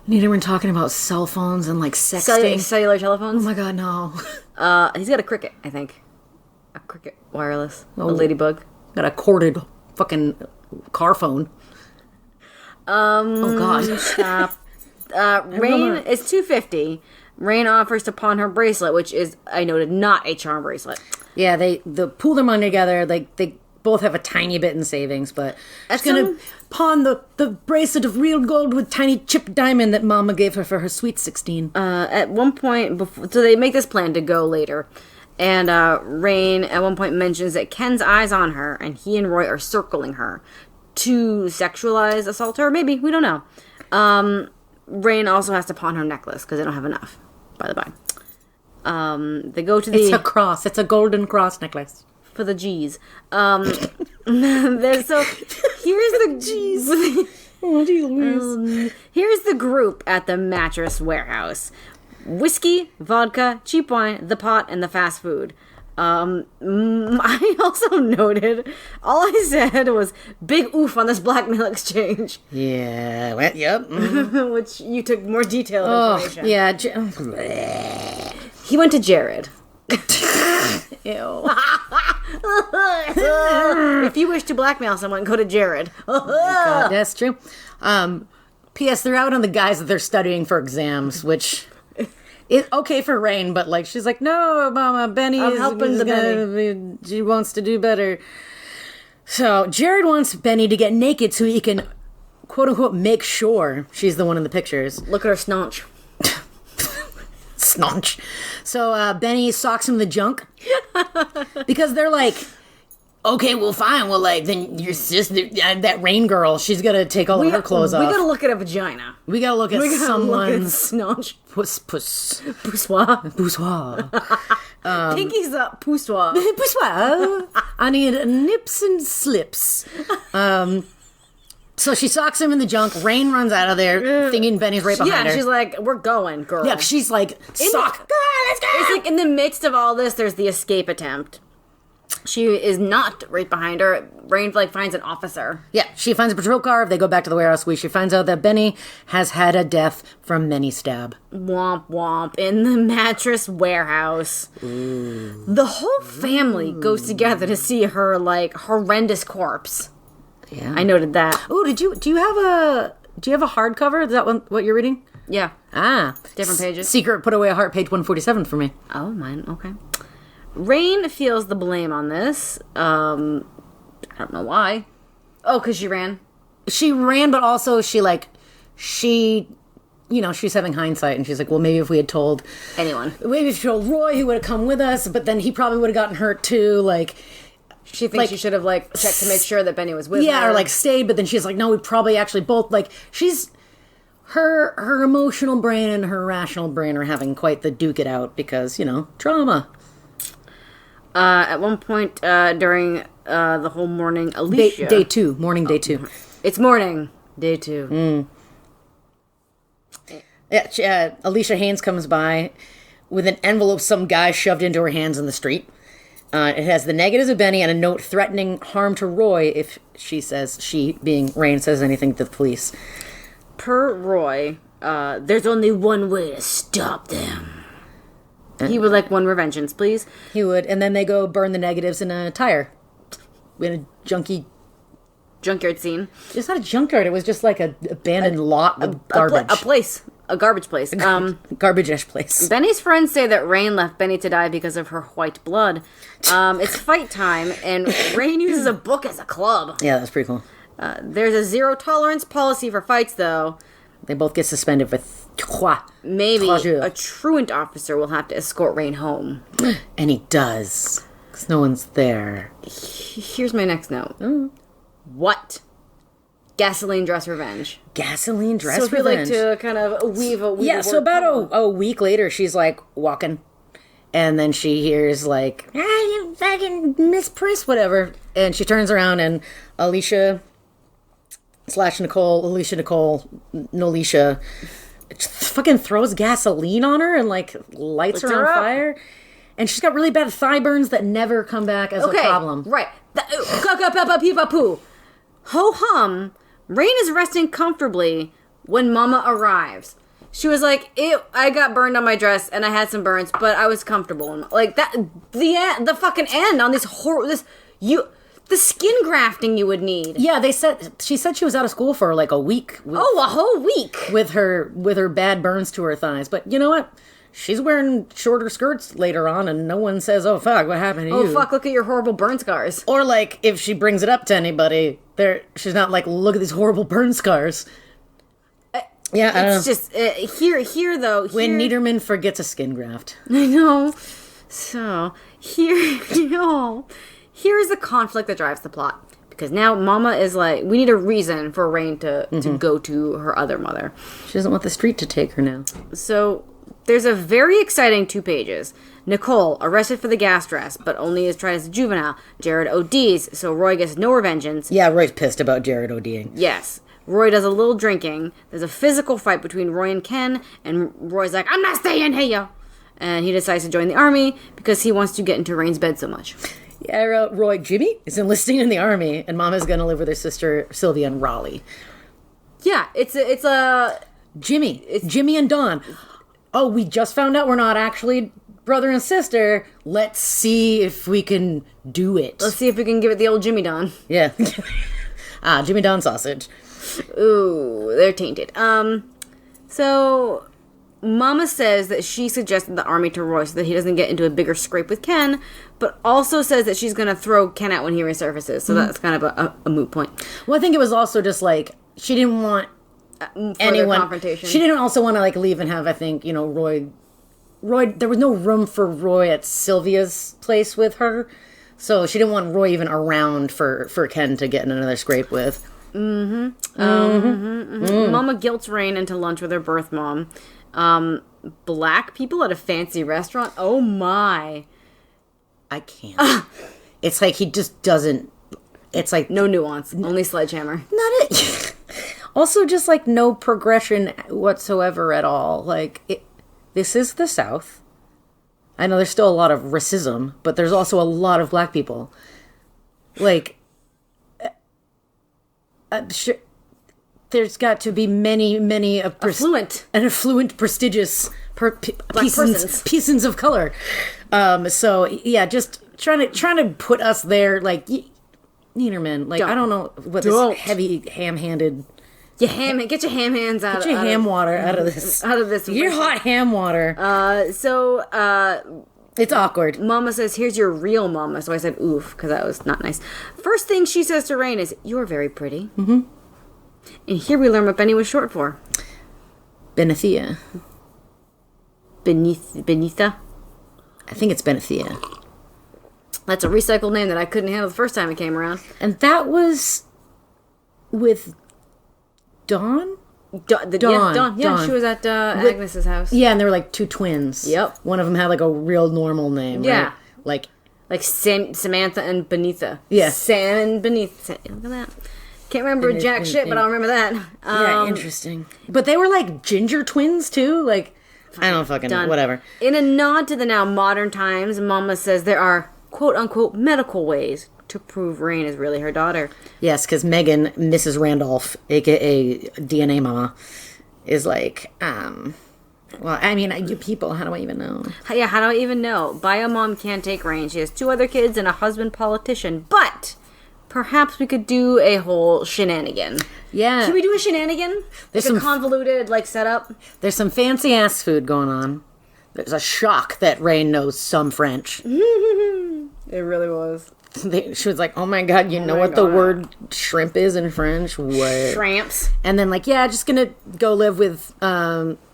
S1: Neither we're talking about cell phones and like sexting.
S2: Cellular telephones?
S1: Oh my God, no.
S2: He's got a Cricket, I think. A Cricket wireless. A Ladybug.
S1: Got a corded fucking car phone. Oh God.
S2: Stop. Rain is $250. Rain offers to pawn her bracelet, which is, I noted, not a charm bracelet.
S1: Yeah, they pool their money together. They both have a tiny bit in savings, but she's gonna pawn the bracelet of real gold with tiny chipped diamond that Mama gave her for her sweet 16.
S2: At one point, so they make this plan to go later, and Rain at one point mentions that Ken's eyes on her, and he and Roy are circling her to sexualize assault her. Maybe, we don't know. Rain also has to pawn her necklace because they don't have enough. By the by, they go to the.
S1: It's a cross. It's a golden cross necklace.
S2: For the G's. So here's the
S1: G's. Oh, geez Louise.
S2: Here's the group at the mattress warehouse. Whiskey, vodka, cheap wine, the pot, and the fast food. I also noted, all I said was big oof on this blackmail exchange.
S1: Yeah, well, yep.
S2: Which you took more detailed information.
S1: Yeah.
S2: He went to Jared.
S1: Ew.
S2: If you wish to blackmail someone, go to Jared.
S1: Oh God, that's true. P.S. They're out on the guys that they're studying for exams, which is okay for Rain, but like she's like, no, Mama, Benny
S2: I'm helping the
S1: Benny. She wants to do better. So Jared wants Benny to get naked so he can, quote unquote, make sure she's the one in the pictures.
S2: Look at her snonch.
S1: Snonch. So Benny socks him the junk because they're like, okay, well, fine. Well, like, then your sister, that Rain girl, she's gonna take all of her clothes off.
S2: We gotta look at a vagina.
S1: We gotta look at someone's
S2: snonch.
S1: Poussoir.
S2: Pinky's up, poussoir.
S1: Poussoir. I need nips and slips. So she socks him in the junk. Rain runs out of there, thinking Benny's right behind her.
S2: Yeah, she's like, we're going, girl.
S1: Yeah, she's like, sock. Let's go.
S2: It's like in the midst of all this, there's the escape attempt. She is not right behind her. Rain like finds an officer.
S1: Yeah, she finds a patrol car. They go back to the warehouse. She finds out that Benny has had a death from many stab.
S2: Womp womp in the mattress warehouse. Ooh. The whole family goes together to see her like horrendous corpse.
S1: Yeah,
S2: I noted that.
S1: Oh, do you have a hardcover? Is that what you're reading?
S2: Yeah. Different pages.
S1: Secret put away a heart, page 147 for me.
S2: Oh, mine. Okay. Rain feels the blame on this. I don't know why. Oh, because she ran.
S1: She ran, but also she's having hindsight, and she's like, well, maybe if we had told
S2: anyone,
S1: maybe if we told Roy, he would have come with us, but then he probably would have gotten hurt too. Like,
S2: She thinks she should have, like, checked to make sure that Benny was with her.
S1: Yeah, or, like, stayed, but then she's like, no, we probably actually both, like, she's... Her emotional brain and her rational brain are having quite the duke it out because, trauma.
S2: At one point during the whole morning, Alicia...
S1: Day 2. Morning, day 2.
S2: It's morning, day 2.
S1: Yeah, Alicia Haynes comes by with an envelope some guy shoved into her hands in the street. It has the negatives of Benny and a note threatening harm to Roy if she, being Rain, says anything to the police.
S2: Per Roy, there's only one way to stop them. He would like one revengeance, please.
S1: He would, and then they go burn the negatives in a tire. In a
S2: junkyard scene.
S1: It's not a junkyard, it was just like an abandoned lot of garbage.
S2: A garbage place.
S1: Garbage-ish place.
S2: Benny's friends say that Rain left Benny to die because of her white blood. It's fight time, and Rain uses a book as a club.
S1: Yeah, that's pretty cool.
S2: There's a zero-tolerance policy for fights, though.
S1: They both get suspended for
S2: Maybe a truant officer will have to escort Rain home.
S1: And he does. Because no one's there.
S2: Here's my next note. What? Gasoline dress revenge.
S1: Gasoline dress
S2: revenge. So if you like to kind of weave a
S1: so about a week later, she's like walking. And then she hears like, you fucking Miss Priss, whatever. And she turns around and Alicia Nicole, Nolisha, fucking throws gasoline on her and like lights her on fire. And she's got really bad thigh burns that never come back as a problem.
S2: Right. Ho-hum. Rain is resting comfortably when Mama arrives. She was like, I got burned on my dress and I had some burns, but I was comfortable. Like that, the fucking end on the skin grafting you would need.
S1: Yeah, she said she was out of school for like a week.
S2: A whole week
S1: with her bad burns to her thighs. But you know what? She's wearing shorter skirts later on, and no one says, "Oh fuck, what happened to you?"
S2: Oh fuck, look at your horrible burn scars.
S1: Or like if she brings it up to anybody, she's not like, "Look at these horrible burn scars." Yeah, I don't know.
S2: It's just here though.
S1: When Niederman forgets a skin graft.
S2: I know. So here's the conflict that drives the plot. Because now Mama is like, we need a reason for Rain to go to her other mother.
S1: She doesn't want the street to take her now.
S2: So there's a very exciting 2 pages. Nicole, arrested for the gas dress, but only is tried as a juvenile. Jared ODs, so Roy gets no revengeance.
S1: Yeah, Roy's pissed about Jared ODing.
S2: Yes. Roy does a little drinking. There's a physical fight between Roy and Ken, and Roy's like, I'm not staying here! And he decides to join the army because he wants to get into Rain's bed so much.
S1: Yeah, I wrote, Roy, Jimmy is enlisting in the army, and Mama's gonna live with her sister Sylvia in Raleigh.
S2: Yeah, it's a
S1: Jimmy. It's Jimmy and Dawn. Oh, we just found out we're not actually brother and sister. Let's see if we can do it.
S2: Let's see if we can give it the old Jimmy Don.
S1: Yeah. Jimmy Don sausage.
S2: Ooh, they're tainted. So Mama says that she suggested the army to Roy so that he doesn't get into a bigger scrape with Ken, but also says that she's going to throw Ken out when he resurfaces. So that's kind of a moot point.
S1: Well, I think it was also just like, she didn't want anyone
S2: confrontation.
S1: She didn't also want to like leave and have, I think, Roy, there was no room for Roy at Sylvia's place with her. So she didn't want Roy even around for Ken to get in another scrape with.
S2: Mama guilts Rain into lunch with her birth mom. Black people at a fancy restaurant. Oh my.
S1: I can't. It's like he just doesn't. It's like
S2: no nuance, only sledgehammer.
S1: Not it. Also, just like no progression whatsoever at all. Like this is the South. I know there's still a lot of racism, but there's also a lot of black people. Like, there's got to be many affluent, prestigious persons of color. So yeah, just trying to put us there, like Niederman. Like I don't know what this heavy ham-handed.
S2: Get your ham hands out.
S1: Get your ham water out of this.
S2: Out of this.
S1: Your hot ham water. It's awkward.
S2: Mama says, "Here's your real mama." So I said, "Oof," because that was not nice. First thing she says to Rain is, "You're very pretty." Mm-hmm. And here we learn what Benny was short for.
S1: Benethia.
S2: Benitha?
S1: I think it's Benethia.
S2: That's a recycled name that I couldn't handle the first time it came around.
S1: And that was with Dawn?
S2: Dawn. Yeah, she was at Agnes's house.
S1: Yeah, and there were like two twins.
S2: Yep.
S1: One of them had like a real normal name,
S2: Yeah.
S1: right?
S2: Like Samantha and Benitha.
S1: Yeah.
S2: Sam and Benitha. Look at that. Can't remember jack shit, but I'll remember that.
S1: Yeah, interesting. But they were like ginger twins too? Like, I don't fucking know. Whatever.
S2: In a nod to the now modern times, Mama says there are quote-unquote medical ways to prove Rain is really her daughter.
S1: Yes, because Megan, Mrs. Randolph, a.k.a. DNA Mama, is like, well, I mean, you people, how do I even know?
S2: Yeah, how do I even know? Bio Mom can't take Rain. She has 2 other kids and a husband politician. But perhaps we could do a whole shenanigan.
S1: Yeah.
S2: Can we do a shenanigan?
S1: There's
S2: like
S1: some
S2: a convoluted, setup?
S1: There's some fancy-ass food going on. There's a shock that Rain knows some French.
S2: It really was.
S1: She was like, oh my god, you know what the word shrimp is in French? What?
S2: Shrimps.
S1: And then just gonna go live with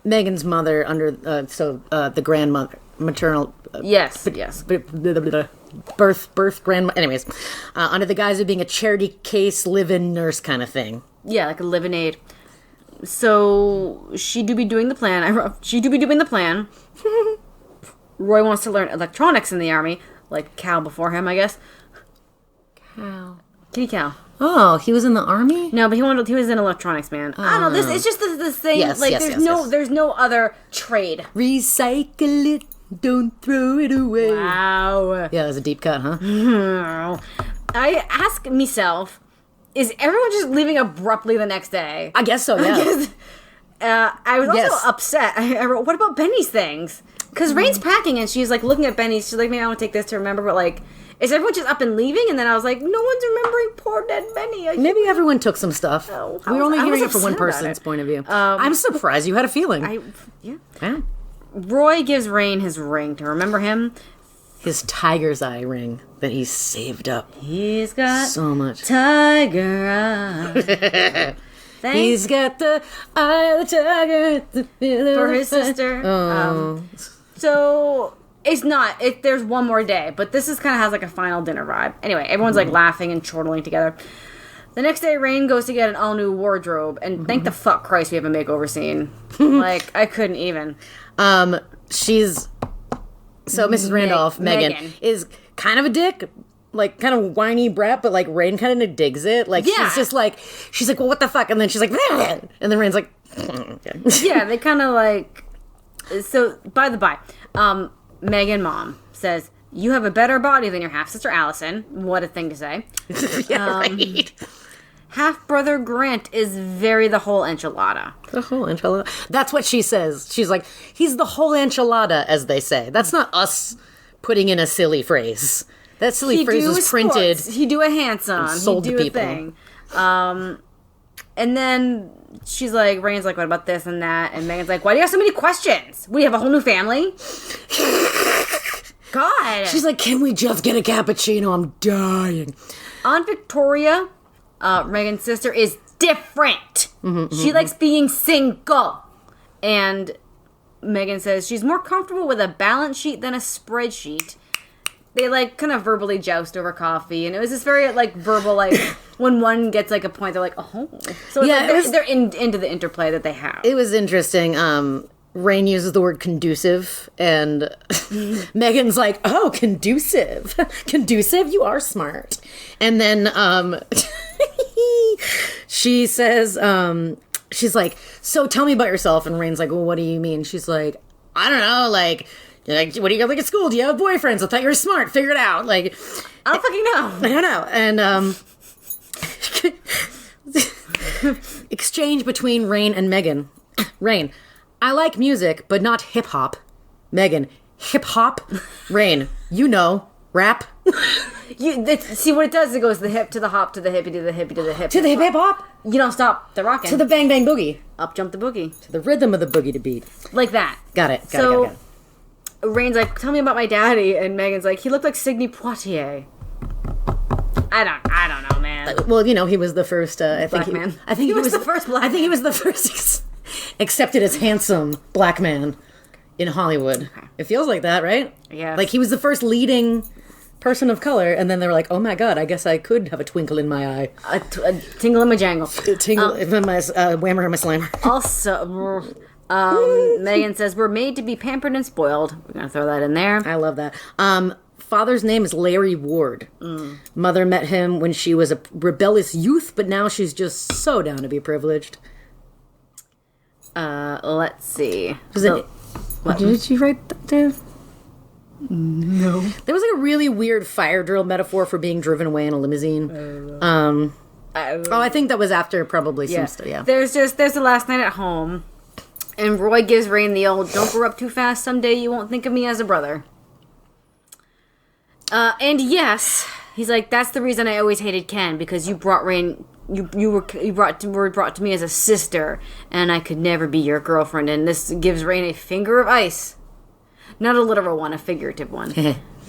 S1: Megan's mother under, the grandmother, maternal...
S2: Yes.
S1: Birth grandma... Anyways, under the guise of being a charity case live-in nurse kind of thing.
S2: Yeah, like a live-in aid. So, she do be doing the plan. Roy wants to learn electronics in the army, like Cal before him, I guess. Kitty Cal.
S1: Oh, he was in the army?
S2: No, but he was in electronics, man. I don't know. It's just the same.
S1: Yes,
S2: there's no other trade.
S1: Recycle it, don't throw it away.
S2: Wow.
S1: Yeah, that was a deep cut, huh?
S2: I ask myself, is everyone just leaving abruptly the next day?
S1: I guess so, yeah.
S2: I was also upset. I wrote, what about Benny's things? Because Rain's packing and she's like looking at Benny's. She's like, maybe I want to take this to remember, but like, is everyone just up and leaving? And then I was like, no one's remembering poor dead Benny.
S1: Maybe everyone took some stuff.
S2: Oh,
S1: we were only hearing it from one person's point of view. I'm surprised you had a feeling.
S2: Yeah. Roy gives Rain his ring to remember him.
S1: His tiger's eye ring that he saved up.
S2: He's got
S1: so much
S2: tiger eye.
S1: He's got the eye of the tiger
S2: for his sister.
S1: Oh.
S2: So it's not. There's one more day, but this is kind of has like a final dinner vibe. Anyway, everyone's like laughing and chortling together. The next day, Rain goes to get an all-new wardrobe, and thank the fuck Christ we have a makeover scene. Like, I couldn't even.
S1: She's... So Mrs. Randolph, Megan, is kind of a dick, like, kind of whiny brat, but, like, Rain kind of digs it. Like, she's just like, well, what the fuck? And then she's like, bleh! And then Rain's like, okay. Yeah,
S2: they kind of, like... So, by the by, Megan Mom says, you have a better body than your half-sister Allison. What a thing to say.
S1: Yeah, right.
S2: Half-brother Grant is very the whole enchilada.
S1: The whole enchilada? That's what she says. She's like, he's the whole enchilada, as they say. That's not us putting in a silly phrase. That silly phrase was printed.
S2: He do a hands-on.
S1: Sold
S2: he
S1: to
S2: do
S1: people.
S2: A thing. And then she's like, Rain's like, what about this and that? And Megan's like, why do you have so many questions? We have a whole new family? God.
S1: She's like, can we just get a cappuccino? I'm dying.
S2: Aunt Victoria, Megan's sister, is different. She likes being single. And Megan says she's more comfortable with a balance sheet than a spreadsheet. They, like, kind of verbally joust over coffee. And it was this very, like, verbal, like, when one gets, like, a point, they're like, oh. So yeah, they're into the interplay that they have.
S1: It was interesting. Rain uses the word conducive, and Megan's like, oh, conducive. Conducive? You are smart. And then she says, she's like, so tell me about yourself. And Rain's like, well, what do you mean? She's like, I don't know, like, what do you got like at school? Do you have boyfriends? I thought you were smart. Figure it out. Like,
S2: I don't fucking know.
S1: I don't know. And exchange between Rain and Megan. Rain, I like music, but not hip hop. Megan, hip hop. Rain, you know, rap.
S2: See what it does? It goes the hip to the hop to the hippie to the hippie to the hip
S1: to the hip hop.
S2: You don't stop the rocking
S1: to the bang bang boogie.
S2: Up jump the boogie
S1: to the rhythm of the boogie to beat.
S2: Like that.
S1: Got it.
S2: Got
S1: it.
S2: Rain's like, tell me about my daddy, and Megan's like, he looked like Sidney Poitier. I don't know, man.
S1: Well, you know, he was the first. I think he was
S2: the first black.
S1: I think he was the first accepted as handsome black man in Hollywood. Okay. It feels like that, right?
S2: Yeah.
S1: Like he was the first leading person of color, and then they were like, oh my god, I guess I could have a twinkle in my eye.
S2: A tingle in my jangle.
S1: Tingle in my whammer in my slammer.
S2: Also, Megan says, we're made to be pampered and spoiled. We're going to throw that in there.
S1: I love that. Father's name is Larry Ward. Mother met him when she was a rebellious youth, but now she's just so down to be privileged.
S2: Let's see.
S1: Did she write that down? No. There was like a really weird fire drill metaphor for being driven away in a limousine. I think that was after probably some stuff. Yeah.
S2: There's the last night at home, and Roy gives Rain the old, don't grow up too fast, someday you won't think of me as a brother. And yes, he's like, that's the reason I always hated Ken, because you brought Rain, you were brought to me as a sister, and I could never be your girlfriend, and this gives Rain a finger of ice. Not a literal one, a figurative one.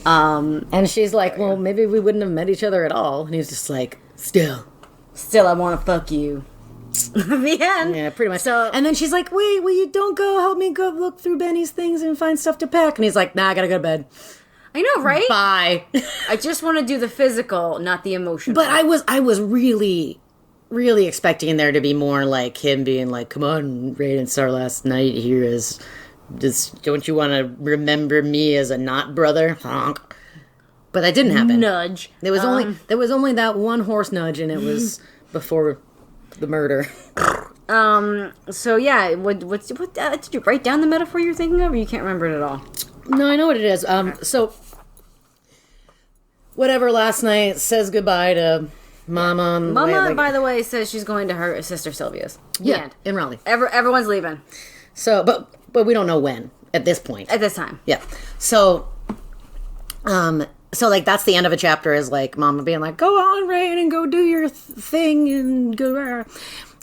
S1: And she's like, well, maybe we wouldn't have met each other at all. And he's just like, still,
S2: I want to fuck you. The end.
S1: Yeah, pretty much. And then she's like, wait, will you don't go help me go look through Benny's things and find stuff to pack? And he's like, nah, I gotta go to bed.
S2: I know, right?
S1: Bye.
S2: I just want to do the physical, not the emotional.
S1: But I was really, really expecting there to be more like him being like, come on, Rain, it's our last night here is... don't you want to remember me as a not brother? Honk. But that didn't happen.
S2: Nudge.
S1: There was only that one horse nudge, and it was before the murder.
S2: So yeah, what did you write down the metaphor you're thinking of, or you can't remember it at all?
S1: No, I know what it is. So whatever. Last night says goodbye to Mama.
S2: Mama, by the way, says she's going to her sister Sylvia's.
S1: Yeah, in Raleigh.
S2: Everyone's leaving.
S1: So, but we don't know when at this point.
S2: At this time.
S1: Yeah. So like that's the end of a chapter is like Mama being like, go on, Rain, and go do your thing and go.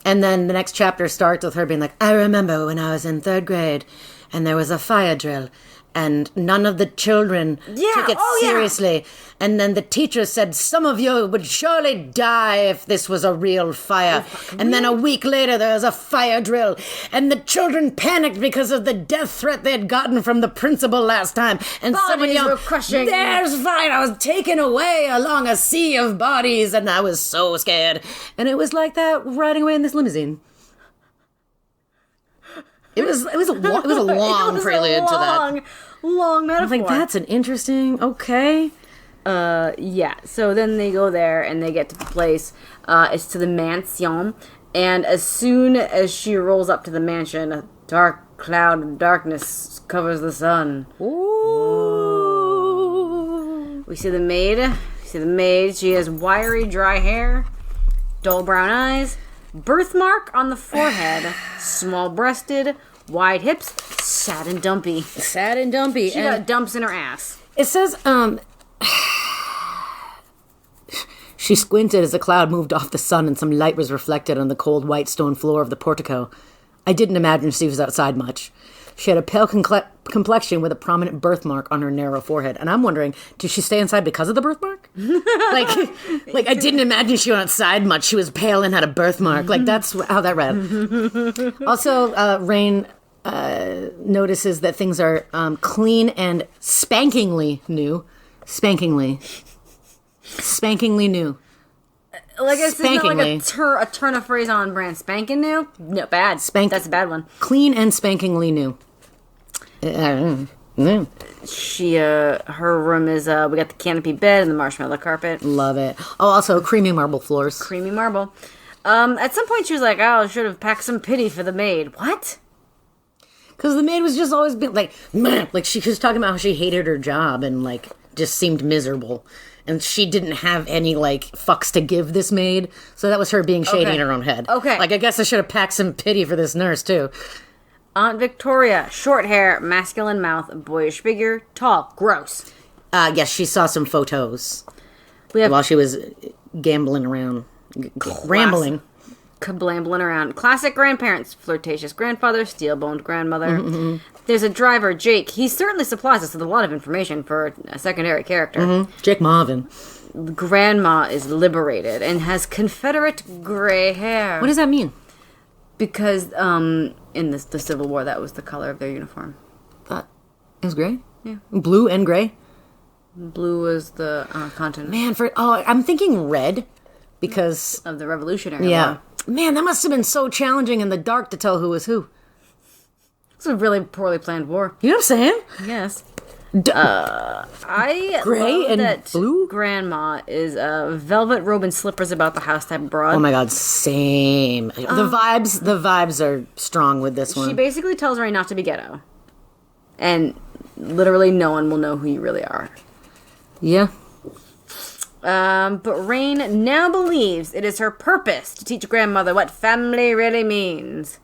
S1: And then the next chapter starts with her being like, I remember when I was in 3rd grade and there was a fire drill and none of the children took it seriously. And then the teacher said, some of you would surely die if this was a real fire. And then a week later, there was a fire drill. And the children panicked because of the death threat they had gotten from the principal last time. And someone yelled,
S2: were crushing.
S1: There's fire. I was taken away along a sea of bodies. And I was so scared. And it was like that riding away in this limousine. It was a long prelude to that.
S2: Long metaphor.
S1: I was like, that's an interesting, okay.
S2: Yeah. So then they go there and they get to the place. It's to the mansion. And as soon as she rolls up to the mansion, a dark cloud of darkness covers the sun.
S1: Ooh.
S2: We see the maid. She has wiry, dry hair, dull brown eyes, birthmark on the forehead, small-breasted, wide hips, sad and dumpy. She got dumps in her ass.
S1: It says, she squinted as a cloud moved off the sun and some light was reflected on the cold white stone floor of the portico. I didn't imagine she was outside much. She had a pale complexion with a prominent birthmark on her narrow forehead. And I'm wondering, did she stay inside because of the birthmark? like I didn't imagine she went outside much. She was pale and had a birthmark. Like, that's how that read. Also, Rain notices that things are clean and spankingly new. Spankingly new.
S2: Like it's not like a turn of phrase on brand. Spanking new? No, bad. That's a bad one.
S1: Clean and spankingly new.
S2: She, her room is, we got the canopy bed and the marshmallow carpet.
S1: Love it. Oh, also creamy marble floors.
S2: Creamy marble. At some point she was like, oh, I should have packed some pity for the maid. What?
S1: Because the maid was just always been like, meh. Like she was talking about how she hated her job and like just seemed miserable. And she didn't have any, like, fucks to give this maid. So that was her being shady in her own head.
S2: Okay.
S1: Like, I guess I should have packed some pity for this nurse, too.
S2: Aunt Victoria, short hair, masculine mouth, boyish figure, tall, gross.
S1: Yes, she saw some photos while she was gambling around. Rambling.
S2: Kablambling around. Classic grandparents, flirtatious grandfather, steel-boned grandmother. Mm-hmm. There's a driver, Jake. He certainly supplies us with a lot of information for a secondary character.
S1: Mm-hmm. Jake Marvin.
S2: Grandma is liberated and has Confederate gray hair.
S1: What does that mean?
S2: Because in the Civil War, that was the color of their uniform.
S1: It was gray?
S2: Yeah.
S1: Blue and gray?
S2: Blue was the continent.
S1: Man, I'm thinking red because
S2: Of the Revolutionary
S1: yeah.
S2: War.
S1: Man, that must have been so challenging in the dark to tell who was who.
S2: It's a really poorly planned war.
S1: You know what I'm saying?
S2: Yes. I
S1: Gray
S2: love
S1: and
S2: that
S1: blue?
S2: Grandma is a velvet robe and slippers about the house type of broad.
S1: Oh my god, same. The vibes are strong with this one.
S2: She basically tells Rain not to be ghetto. And literally no one will know who you really are.
S1: Yeah.
S2: But Rain now believes it is her purpose to teach Grandmother what family really means.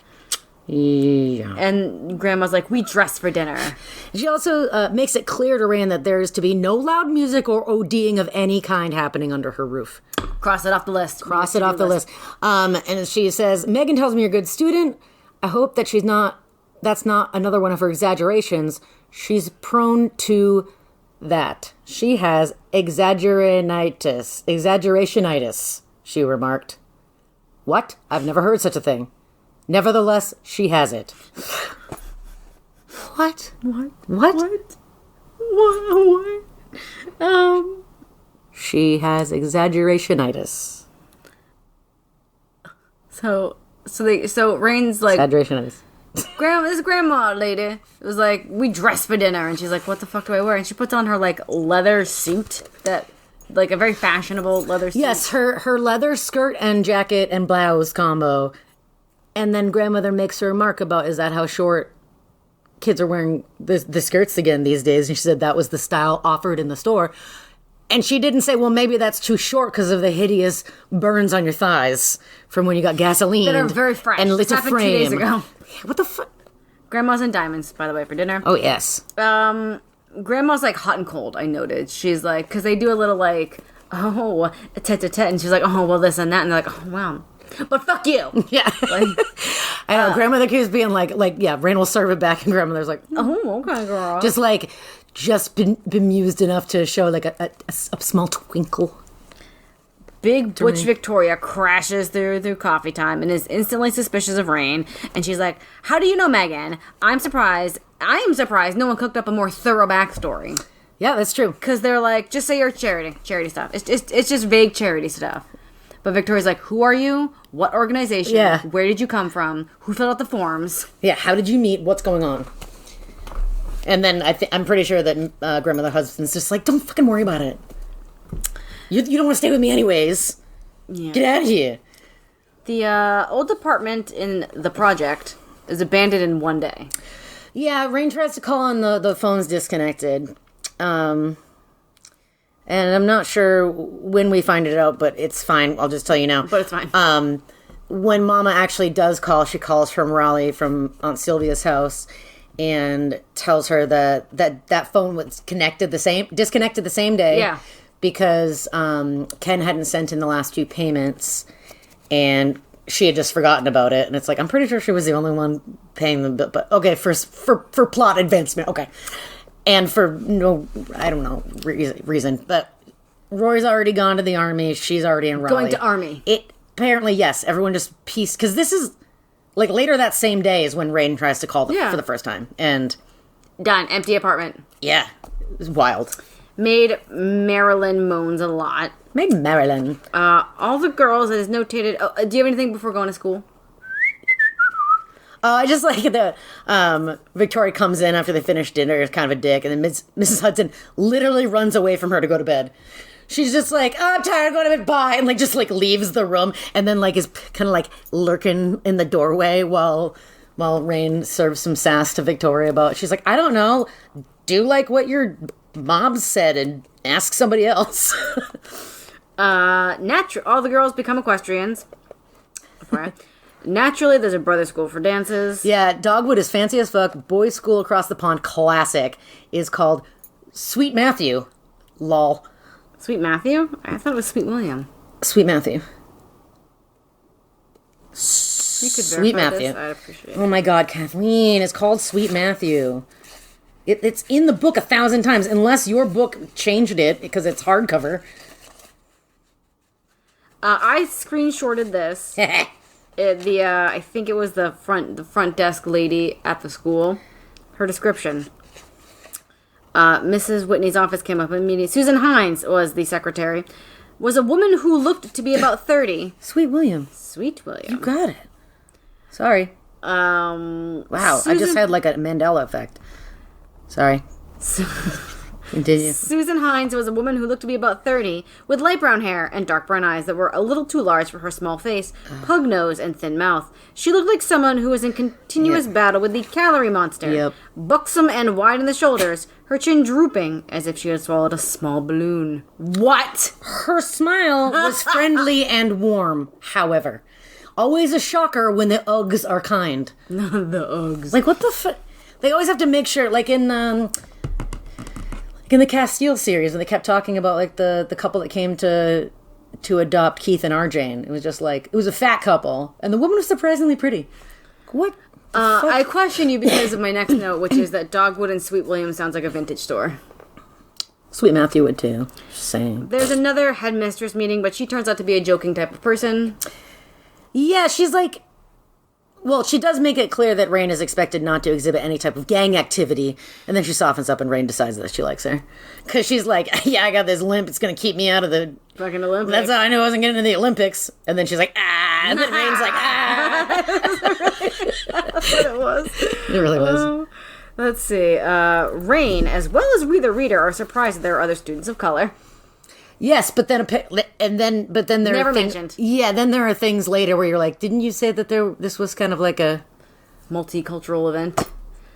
S1: Yeah.
S2: And Grandma's like, we dress for dinner.
S1: She also makes it clear to Rand that there is to be no loud music or ODing of any kind happening under her roof.
S2: Cross it off the list.
S1: Cross it off the list. And she says, Megan tells me you're a good student. I hope that that's not another one of her exaggerations. She's prone to that. She has exaggerationitis, she remarked. What? I've never heard such a thing. Nevertheless, she has it. What? She has exaggerationitis.
S2: So Rain's like,
S1: Exaggerationitis.
S2: this grandma lady. It was like, we dress for dinner. And she's like, what the fuck do I wear? And she puts on her, like, leather suit like a very fashionable leather suit.
S1: Yes, her leather skirt and jacket and blouse combo. And then grandmother makes a remark about, is that how short kids are wearing the skirts again these days? And she said that was the style offered in the store. And she didn't say, well, maybe that's too short because of the hideous burns on your thighs from when you got gasoline.
S2: That are very fresh.
S1: And lit a
S2: Happened
S1: frame.
S2: 2 days ago.
S1: What the fuck?
S2: Grandma's in diamonds, by the way, for dinner.
S1: Oh, yes.
S2: Grandma's like hot and cold, I noted. She's like, because they do a little like, oh, tete-a-tete. And she's like, oh, well, this and that. And they're like, oh, wow. But fuck you.
S1: Yeah.
S2: Like,
S1: I know. Grandmother keeps being like, yeah, Rain will serve it back. And grandmother's like,
S2: oh, okay, girl.
S1: Just bemused enough to show like a small twinkle.
S2: Big Butch Victoria crashes through coffee time and is instantly suspicious of Rain. And she's like, how do you know Megan? I'm surprised no one cooked up a more thorough backstory.
S1: Yeah, that's true.
S2: Because they're like, just say you're charity stuff. It's just vague charity stuff. But Victoria's like, who are you? What organization?
S1: Yeah.
S2: Where did you come from? Who filled out the forms?
S1: Yeah, how did you meet? What's going on? And then I'm pretty sure that grandmother husband's just like, don't fucking worry about it. You don't want to stay with me anyways.
S2: Yeah.
S1: Get out of here.
S2: The old apartment in the project is abandoned in one day.
S1: Yeah, Rain tries to call and the phone's disconnected. And I'm not sure when we find it out, but it's fine. I'll just tell you now.
S2: But it's fine.
S1: When Mama actually does call, she calls from Raleigh, from Aunt Sylvia's house, and tells her that phone was disconnected the same day.
S2: Yeah.
S1: Because Ken hadn't sent in the last 2 payments, and she had just forgotten about it. And it's like, I'm pretty sure she was the only one paying the bill. But okay, for plot advancement, okay. And for no, I don't know, reason. But Roy's already gone to the army. She's already in Raleigh.
S2: Going to army.
S1: Apparently, yes. Everyone just pieced. Because this is, like, later that same day is when Rain tries to call for the first time. And
S2: done. Empty apartment.
S1: Yeah. It was wild.
S2: Maid Marilyn moans a lot.
S1: Maid Marilyn.
S2: All the girls, it is notated. Oh, do you have anything before going to school?
S1: I just like that Victoria comes in after they finish dinner, is kind of a dick, and then Mrs. Hudson literally runs away from her to go to bed. She's just like, oh, I'm tired, I'm going to bed, bye, and like just like leaves the room, and then like is kind of like lurking in the doorway while Rain serves some sass to Victoria about. She's like, I don't know, do like what your mom said and ask somebody else.
S2: All the girls become equestrians. Naturally, there's a brother school for dances.
S1: Yeah, Dogwood is fancy as fuck. Boys' school across the pond, classic, is called Sweet Matthew. Lol.
S2: Sweet Matthew? I thought it was Sweet William.
S1: Sweet Matthew.
S2: You could verify
S1: Sweet Matthew.
S2: this. I'd appreciate it.
S1: Oh my god, Kathleen, it's called Sweet Matthew. It's in the book 1,000 times, unless your book changed it because it's hardcover.
S2: I screenshotted this. I think it was the front desk lady at the school. Her description. Mrs. Whitney's office came up immediately. Susan Hines was the secretary. Was a woman who looked to be about 30.
S1: Sweet William.
S2: Sweet William.
S1: You got it. Sorry. Wow, I just had like a Mandela effect. Sorry. Continue.
S2: Susan Hines was a woman who looked to be about 30, with light brown hair and dark brown eyes that were a little too large for her small face, pug nose, and thin mouth. She looked like someone who was in continuous battle with the calorie monster.
S1: Yep.
S2: Buxom and wide in the shoulders, her chin drooping as if she had swallowed a small balloon. What?
S1: Her smile was friendly and warm, however. Always a shocker when the Uggs are kind.
S2: The Uggs.
S1: Like, what the fuck? They always have to make sure, like in the Castile series, when they kept talking about, like, the couple that came to adopt Keith and RJ. It was just like, it was a fat couple, and the woman was surprisingly pretty. What?
S2: I question you because of my next note, which is that Dogwood and Sweet William sounds like a vintage store.
S1: Sweet Matthew would, too. Just saying.
S2: There's another headmistress meeting, but she turns out to be a joking type of person.
S1: Yeah, she's like... Well, she does make it clear that Rain is expected not to exhibit any type of gang activity, and then she softens up and Rain decides that she likes her. Because she's like, yeah, I got this limp, it's going to keep me out of the...
S2: Fucking Olympics.
S1: That's how I knew I wasn't getting into the Olympics. And then she's like, ah, and then Rain's like, ah.
S2: That's what it was.
S1: It really was.
S2: Let's see. Rain, as well as we the reader, are surprised that there are other students of color.
S1: Yes, but then there
S2: Never
S1: are things,
S2: mentioned.
S1: Yeah, then there are things later where you're like, didn't you say that this was kind of like a
S2: multicultural event?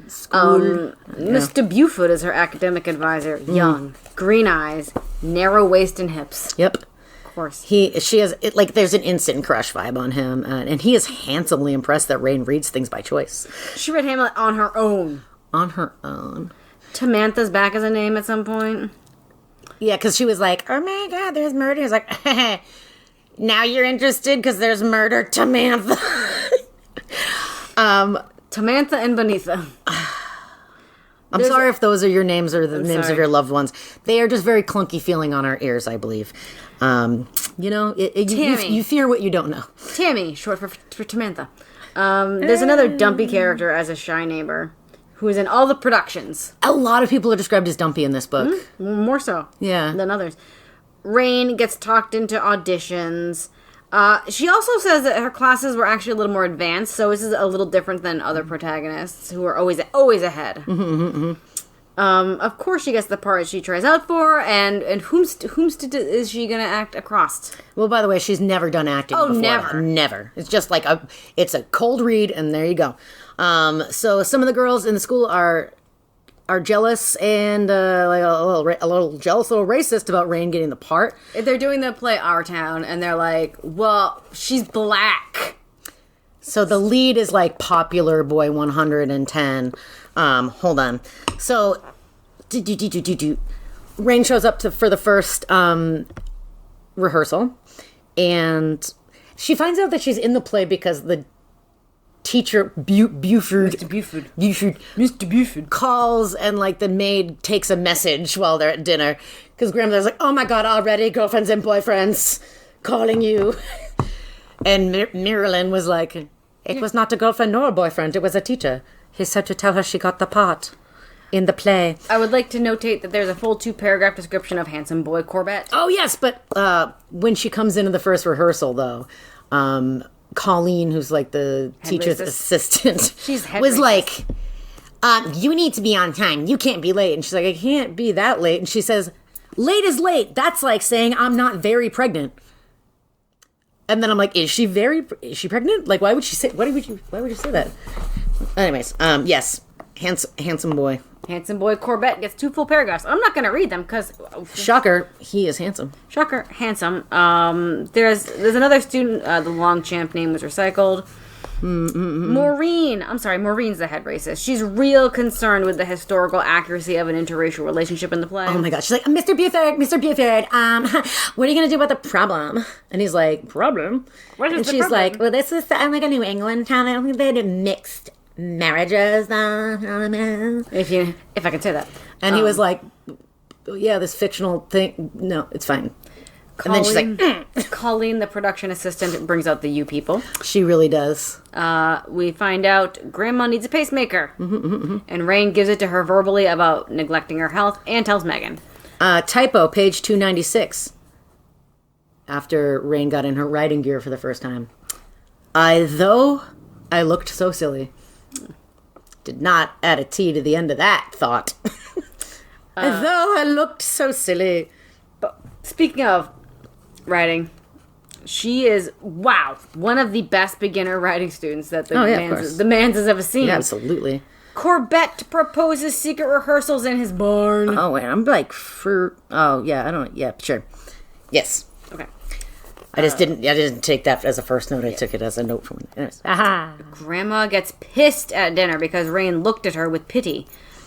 S1: School.
S2: Mr. Buford is her academic advisor. Young, green eyes, narrow waist and hips.
S1: Yep.
S2: Of course.
S1: She has like there's an instant crush vibe on him, and he is handsomely impressed that Rain reads things by choice.
S2: She read Hamlet on her own.
S1: On her own.
S2: Tamantha's back as a name at some point.
S1: Yeah, because she was like, oh my god, there's murder. He's like, now you're interested because there's murder, Tamantha.
S2: Tamantha and Benitha.
S1: I'm sorry if those are your names or the names of your loved ones. They are just very clunky feeling on our ears, I believe. You fear what you don't know.
S2: Tammy, short for Tamantha. There's another dumpy character as a shy neighbor who is in all the productions.
S1: A lot of people are described as dumpy in this book.
S2: More so than others. Rain gets talked into auditions. She also says that her classes were actually a little more advanced, so this is a little different than other protagonists who are always ahead. Of course, she gets the part she tries out for, and whomst is she going to act across?
S1: Well, by the way, she's never done acting before. Never. It's just like it's a cold read, and there you go. So some of the girls in the school are jealous and like a little jealous, a little racist about Rain getting the part.
S2: They're doing the play Our Town, and they're like, well, she's black.
S1: So the lead is like Popular Boy 110. Hold on. So, Rain shows up for the first rehearsal, and she finds out that she's in the play because the teacher Buford calls, and like the maid takes a message while they're at dinner because grandmother's like, oh my god, already girlfriends and boyfriends calling you. And Marilyn was like, it was not a girlfriend nor a boyfriend, it was a teacher. He said to tell her she got the part in the play.
S2: I would like to notate that there's a full 2-paragraph description of handsome boy Corbett.
S1: Oh yes, but when she comes into the first rehearsal though, Colleen, who's like the teacher's assistant, was like, you need to be on time. You can't be late. And she's like, I can't be that late. And she says, late is late. That's like saying I'm not very pregnant. And then I'm like, is she pregnant? Like, why would you say that? Anyways, yes, handsome boy.
S2: Handsome boy Corbett gets 2 full paragraphs. I'm not going to read them because...
S1: Shocker, he is handsome.
S2: Shocker, handsome. There's another student, the Longchamp name was recycled. Maureen. I'm sorry, Maureen's the head racist. She's real concerned with the historical accuracy of an interracial relationship in the play.
S1: Oh my god, she's like, Mr. Buford, what are you going to do about the problem? And he's like, problem?
S2: What is
S1: and
S2: the
S1: she's
S2: problem?
S1: like, well, this is like a New England town. I don't think they do mixed marriages.
S2: If I can say that.
S1: And he was like, yeah, this fictional thing. No, it's fine. And then she's like,
S2: Colleen, the production assistant, brings out the you people.
S1: She really does.
S2: We find out Grandma needs a pacemaker. And Rain gives it to her verbally about neglecting her health and tells Megan.
S1: Typo, page 296. After Rain got in her riding gear for the first time. Though I looked so silly. Did not add a T to the end of that thought. Though I looked so silly.
S2: But speaking of riding, she is, one of the best beginner riding students that the Mans has ever seen.
S1: Yeah, absolutely.
S2: Corbett proposes secret rehearsals in his barn.
S1: Oh, wait, I'm like, sure. Yes.
S2: Okay.
S1: I didn't take that as a first note. I took it as a note from it.
S2: Grandma gets pissed at dinner because Rain looked at her with pity.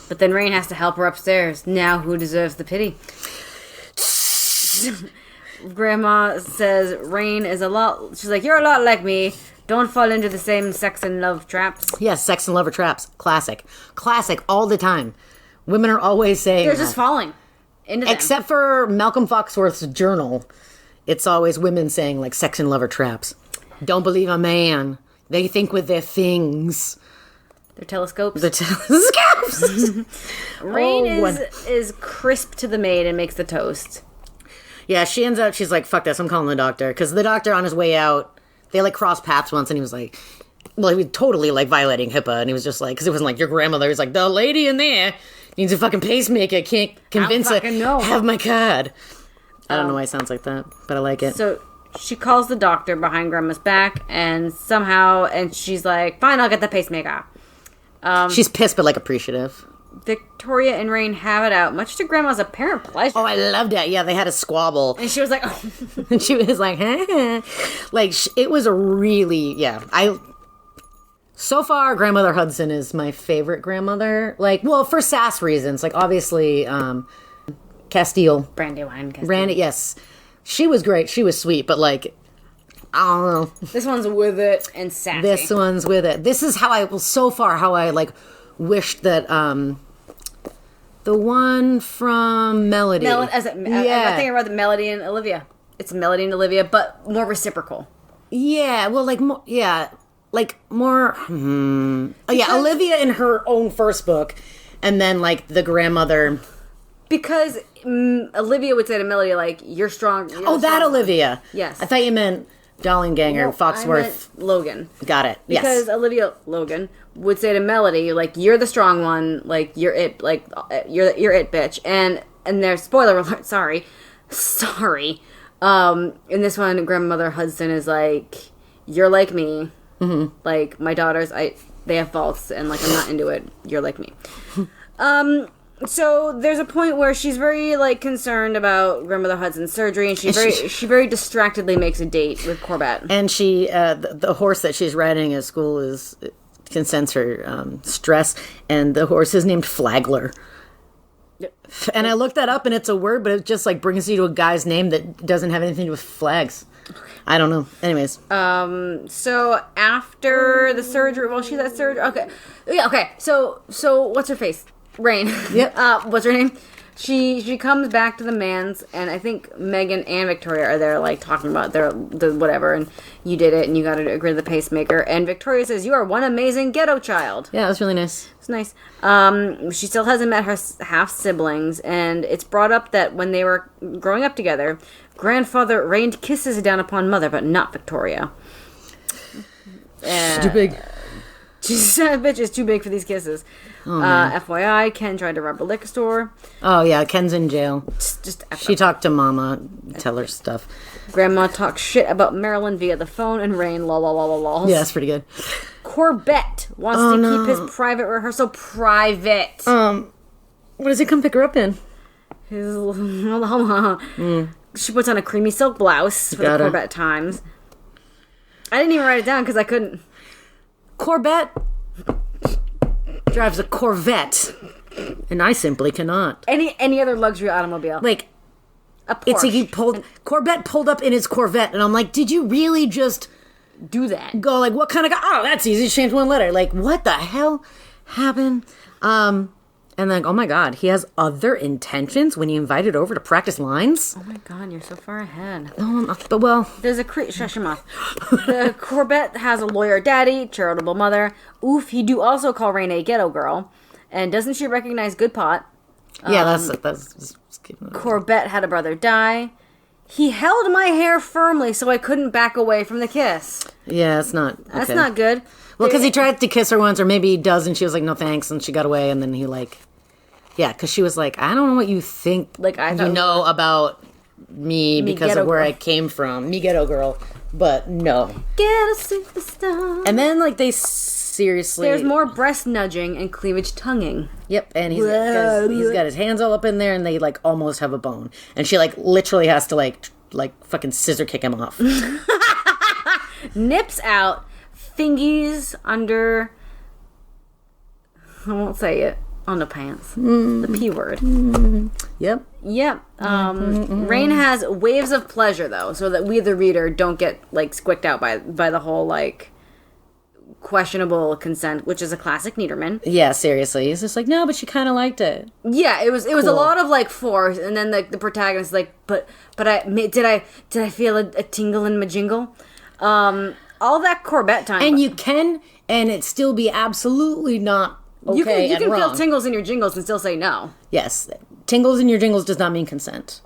S2: But then Rain has to help her upstairs. Now who deserves the pity? Grandma says Rain is she's like, you're a lot like me. Don't fall into the same sex and love traps.
S1: Yes, sex and lover traps. Classic all the time. Women are always saying
S2: they're just falling into them.
S1: Except for Malcolm Foxworth's journal. It's always women saying, like, sex and lover traps. Don't believe a man. They think with their things.
S2: Their telescopes.
S1: The telescopes.
S2: Rain is crisp to the maid and makes the toast.
S1: Yeah, she's like, fuck this, I'm calling the doctor. Because the doctor on his way out, they, like, crossed paths once, and he was like, well, he was totally, like, violating HIPAA. And he was just like, because it wasn't like your grandmother. He was like, the lady in there needs a fucking pacemaker. Can't convince her. Have my card. I don't know why it sounds like that, but I like it.
S2: So she calls the doctor behind Grandma's back, and she's like, fine, I'll get the pacemaker.
S1: She's pissed, but, like, appreciative.
S2: Victoria and Rain have it out, much to Grandma's apparent pleasure.
S1: Oh, I loved that. Yeah, they had a squabble.
S2: And she was like, oh.
S1: And she was like, like, it was a really, so far, Grandmother Hudson is my favorite grandmother. Like, well, for sass reasons. Like, obviously, Castile.
S2: Brandywine Castile.
S1: Yes. She was great. She was sweet, but, like, I don't know.
S2: This one's with it and sassy.
S1: This one's with it. This is how I like, wished that, the one from Melody.
S2: I think I read the Melody and Olivia. It's Melody and Olivia, but more reciprocal.
S1: Yeah, well, like, more, Olivia in her own first book, and then, like, the grandmother.
S2: Because Olivia would say to Melody, like, you're strong.
S1: That Olivia.
S2: Yes.
S1: I thought you meant Dollenganger, Foxworth.
S2: Logan.
S1: Got it. Yes.
S2: Because Olivia Logan would say to Melody, like, you're the strong one, like, you're it, like, you're it, bitch. And there's, spoiler alert, sorry. In this one, Grandmother Hudson is like, you're like me. Mm-hmm. Like, my daughters, they have faults, and, like, I'm not into it. You're like me. So there's a point where she's very, like, concerned about Grandmother Hudson's surgery, and she very distractedly makes a date with Corbett.
S1: And she, the horse that she's riding at school can sense her stress, and the horse is named Flagler. Yep. And I looked that up, and it's a word, but it just, like, brings you to a guy's name that doesn't have anything to do with flags. I don't know. Anyways.
S2: So after the surgery, she's at surgery. Okay. Yeah, okay. So what's her face? Rain.
S1: Yep.
S2: What's her name? She comes back to the Mans, and I think Megan and Victoria are there, like, talking about the whatever, and you did it, and you got to agree to the pacemaker. And Victoria says, you are one amazing ghetto child.
S1: Yeah, it was really nice.
S2: It's nice. She still hasn't met her half-siblings, and it's brought up that when they were growing up together, grandfather rained kisses down upon mother, but not Victoria.
S1: Too big.
S2: She said, bitch is too big for these kisses. Oh, FYI, Ken tried to rob a liquor store.
S1: Oh, yeah, Ken's in jail. She talked to Mama, tell her stuff.
S2: Grandma talks shit about Marilyn via the phone, and Rain, lol.
S1: Yeah, that's pretty good.
S2: Corbett wants to keep his private rehearsal private.
S1: What does he come pick her up in?
S2: She puts on a creamy silk blouse for the Corbett Times. I didn't even write it down because I couldn't.
S1: Corbett drives a Corvette, and I simply cannot.
S2: Any other luxury automobile,
S1: like
S2: a Porsche.
S1: It's like Corbett pulled up in his Corvette, and I'm like, did you really just
S2: do that?
S1: Go like, what kind of guy? Oh, that's easy. Change one letter. Like, what the hell happened? And And then, oh my God, he has other intentions when he invited over to practice lines?
S2: Oh my God, you're so far ahead.
S1: No, I'm not, but well...
S2: There's a shush your mouth. The Corbett has a lawyer daddy, charitable mother. Oof, he do also call Rain a ghetto girl. And doesn't she recognize good pot?
S1: Yeah, that's
S2: Corbett had a brother die. He held my hair firmly so I couldn't back away from the kiss.
S1: Yeah, it's not... Okay.
S2: That's not good.
S1: Well, because he tried to kiss her once, or maybe he does, and she was like, no thanks, and she got away, and then he like... Yeah, because she was like, I don't know what you think
S2: like I
S1: you know about me because of where
S2: girl.
S1: I came from. Me ghetto girl. But no.
S2: Ghetto superstar.
S1: And then, like, they seriously...
S2: There's more breast nudging and cleavage tonguing.
S1: Yep, and he's got his hands all up in there, and they, like, almost have a bone. And she, like, literally has to, like fucking scissor kick him off.
S2: Nips out, fingies under... I won't say it. On the pants. The P word.
S1: Yep.
S2: Yep. Rain has waves of pleasure, though, so that we, the reader, don't get, like, squicked out by the whole, like, questionable consent, which is a classic Niederman.
S1: Yeah, seriously. He's just like, no, but she kind of liked it.
S2: Yeah, it was a lot of, like, force, and then the protagonist is like, but did I feel a tingle in my jingle? All that Corbett time.
S1: And you can, and it still be absolutely not okay,
S2: you can
S1: wrong.
S2: feel tingles in your jingles and still say no.
S1: Yes. Tingles in your jingles does not mean consent.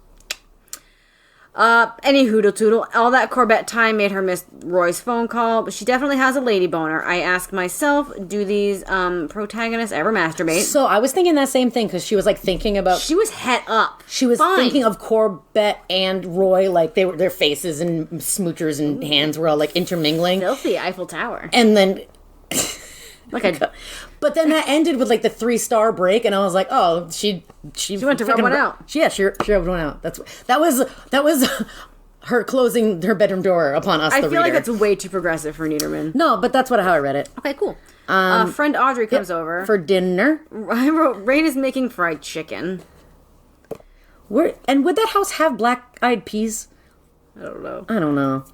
S2: Any hoodle toodle. All that Corbett time made her miss Roy's phone call, but she definitely has a lady boner. I ask myself, do these protagonists ever masturbate?
S1: So I was thinking that same thing, because she was like thinking about...
S2: She was het up.
S1: She was thinking of Corbett and Roy, like they were, their faces and smoochers and hands were all like intermingling.
S2: Filthy Eiffel Tower.
S1: And then...
S2: Like a...
S1: But then that ended with like the 3-star break, and I was like, "Oh, she
S2: went to rub one out."
S1: Yeah, she rubbed one out. That was her closing her bedroom door upon us.
S2: I
S1: the
S2: feel
S1: reader.
S2: like that's way too progressive for Niederman.
S1: No, but that's how I read it.
S2: Okay, cool. Friend Audrey comes over
S1: for dinner.
S2: I wrote, Rain is making fried chicken.
S1: And would that house have black-eyed peas?
S2: I don't know.
S1: I don't know.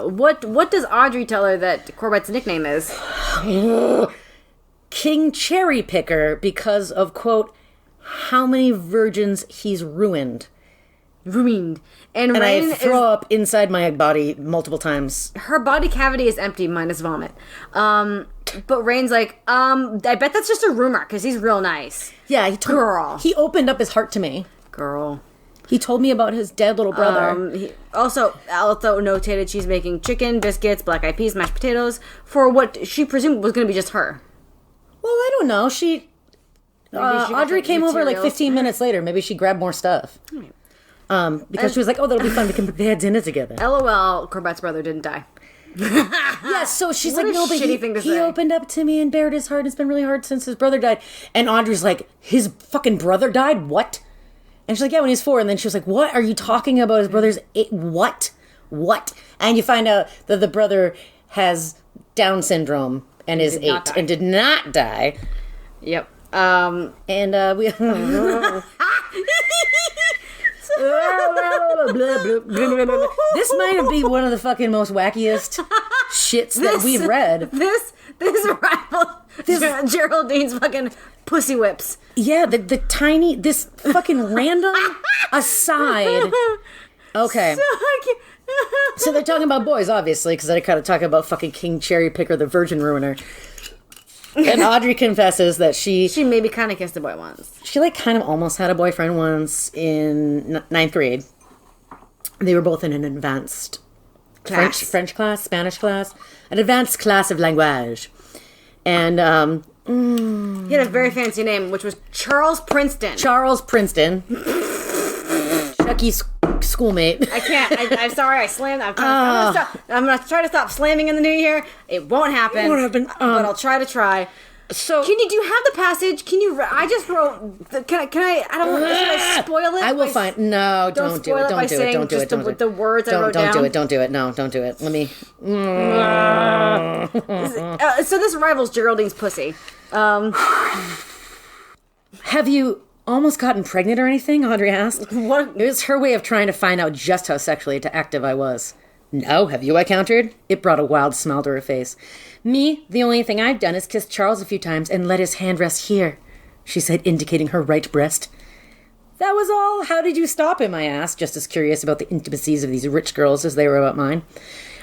S2: What does Audrey tell her that Corbett's nickname is?
S1: King Cherry Picker, because of, quote, how many virgins he's ruined.
S2: And
S1: And
S2: Rain
S1: I throw up inside my body multiple times.
S2: Her body cavity is empty minus vomit. But Rain's like, I bet that's just a rumor because he's real nice.
S1: Yeah, he opened up his heart to me.
S2: Girl.
S1: He told me about his dead little brother.
S2: Also notated she's making chicken, biscuits, black-eyed peas, mashed potatoes for what she presumed was going to be just her.
S1: Well, I don't know. Audrey came over like 15 minutes later. Maybe she grabbed more stuff. Because she was like, oh, that'll be fun. We can have dinner together.
S2: LOL, Corbett's brother didn't die.
S1: Yeah, so she's
S2: What
S1: like,
S2: a
S1: no, but
S2: shitty thing to
S1: he
S2: say.
S1: opened up to me and bared his heart. It's been really hard since his brother died. And Audrey's like, his fucking brother died? What? And she's like, yeah, when he's 4. And then she was like, what are you talking about? His brother's 8? What? And you find out that the brother has Down syndrome and is 8 and did not die.
S2: Yep.
S1: And we... This might be one of the fucking most wackiest shits that we've read.
S2: This rival Geraldine's fucking pussy whips.
S1: Yeah, this fucking random aside. Okay. So they're talking about boys, obviously, because I kind of talk about fucking King Cherry Picker, the virgin ruiner. And Audrey confesses that she
S2: maybe kind of kissed a boy once.
S1: She like kind of almost had a boyfriend once in 9th grade. They were both in an advanced French class, Spanish class, an advanced class of language. And
S2: he had a very fancy name, which was Charles Princeton.
S1: Chucky's schoolmate.
S2: I can't. I'm sorry. I slammed. I'm gonna try to stop slamming in the new year. It won't happen. But I'll try to try.
S1: So
S2: do you have the passage? Can you? I just wrote. Can I? I don't. Should I spoil it?
S1: I will find. No, don't do it. Don't do it. Don't do it. Don't do it.
S2: The words I wrote down.
S1: Don't do it. Don't do it. No, don't do it. Let me.
S2: So this rivals Geraldine's pussy.
S1: Have you almost gotten pregnant or anything? Audrey asked.
S2: What?
S1: It was her way of trying to find out just how sexually active I was. No, have you? I countered. It brought a wild smile to her face. Me, the only thing I've done is kiss Charles a few times and let his hand rest here. she said, indicating her right breast. That was all. How did you stop him, I asked, just as curious about the intimacies of these rich girls as they were about mine.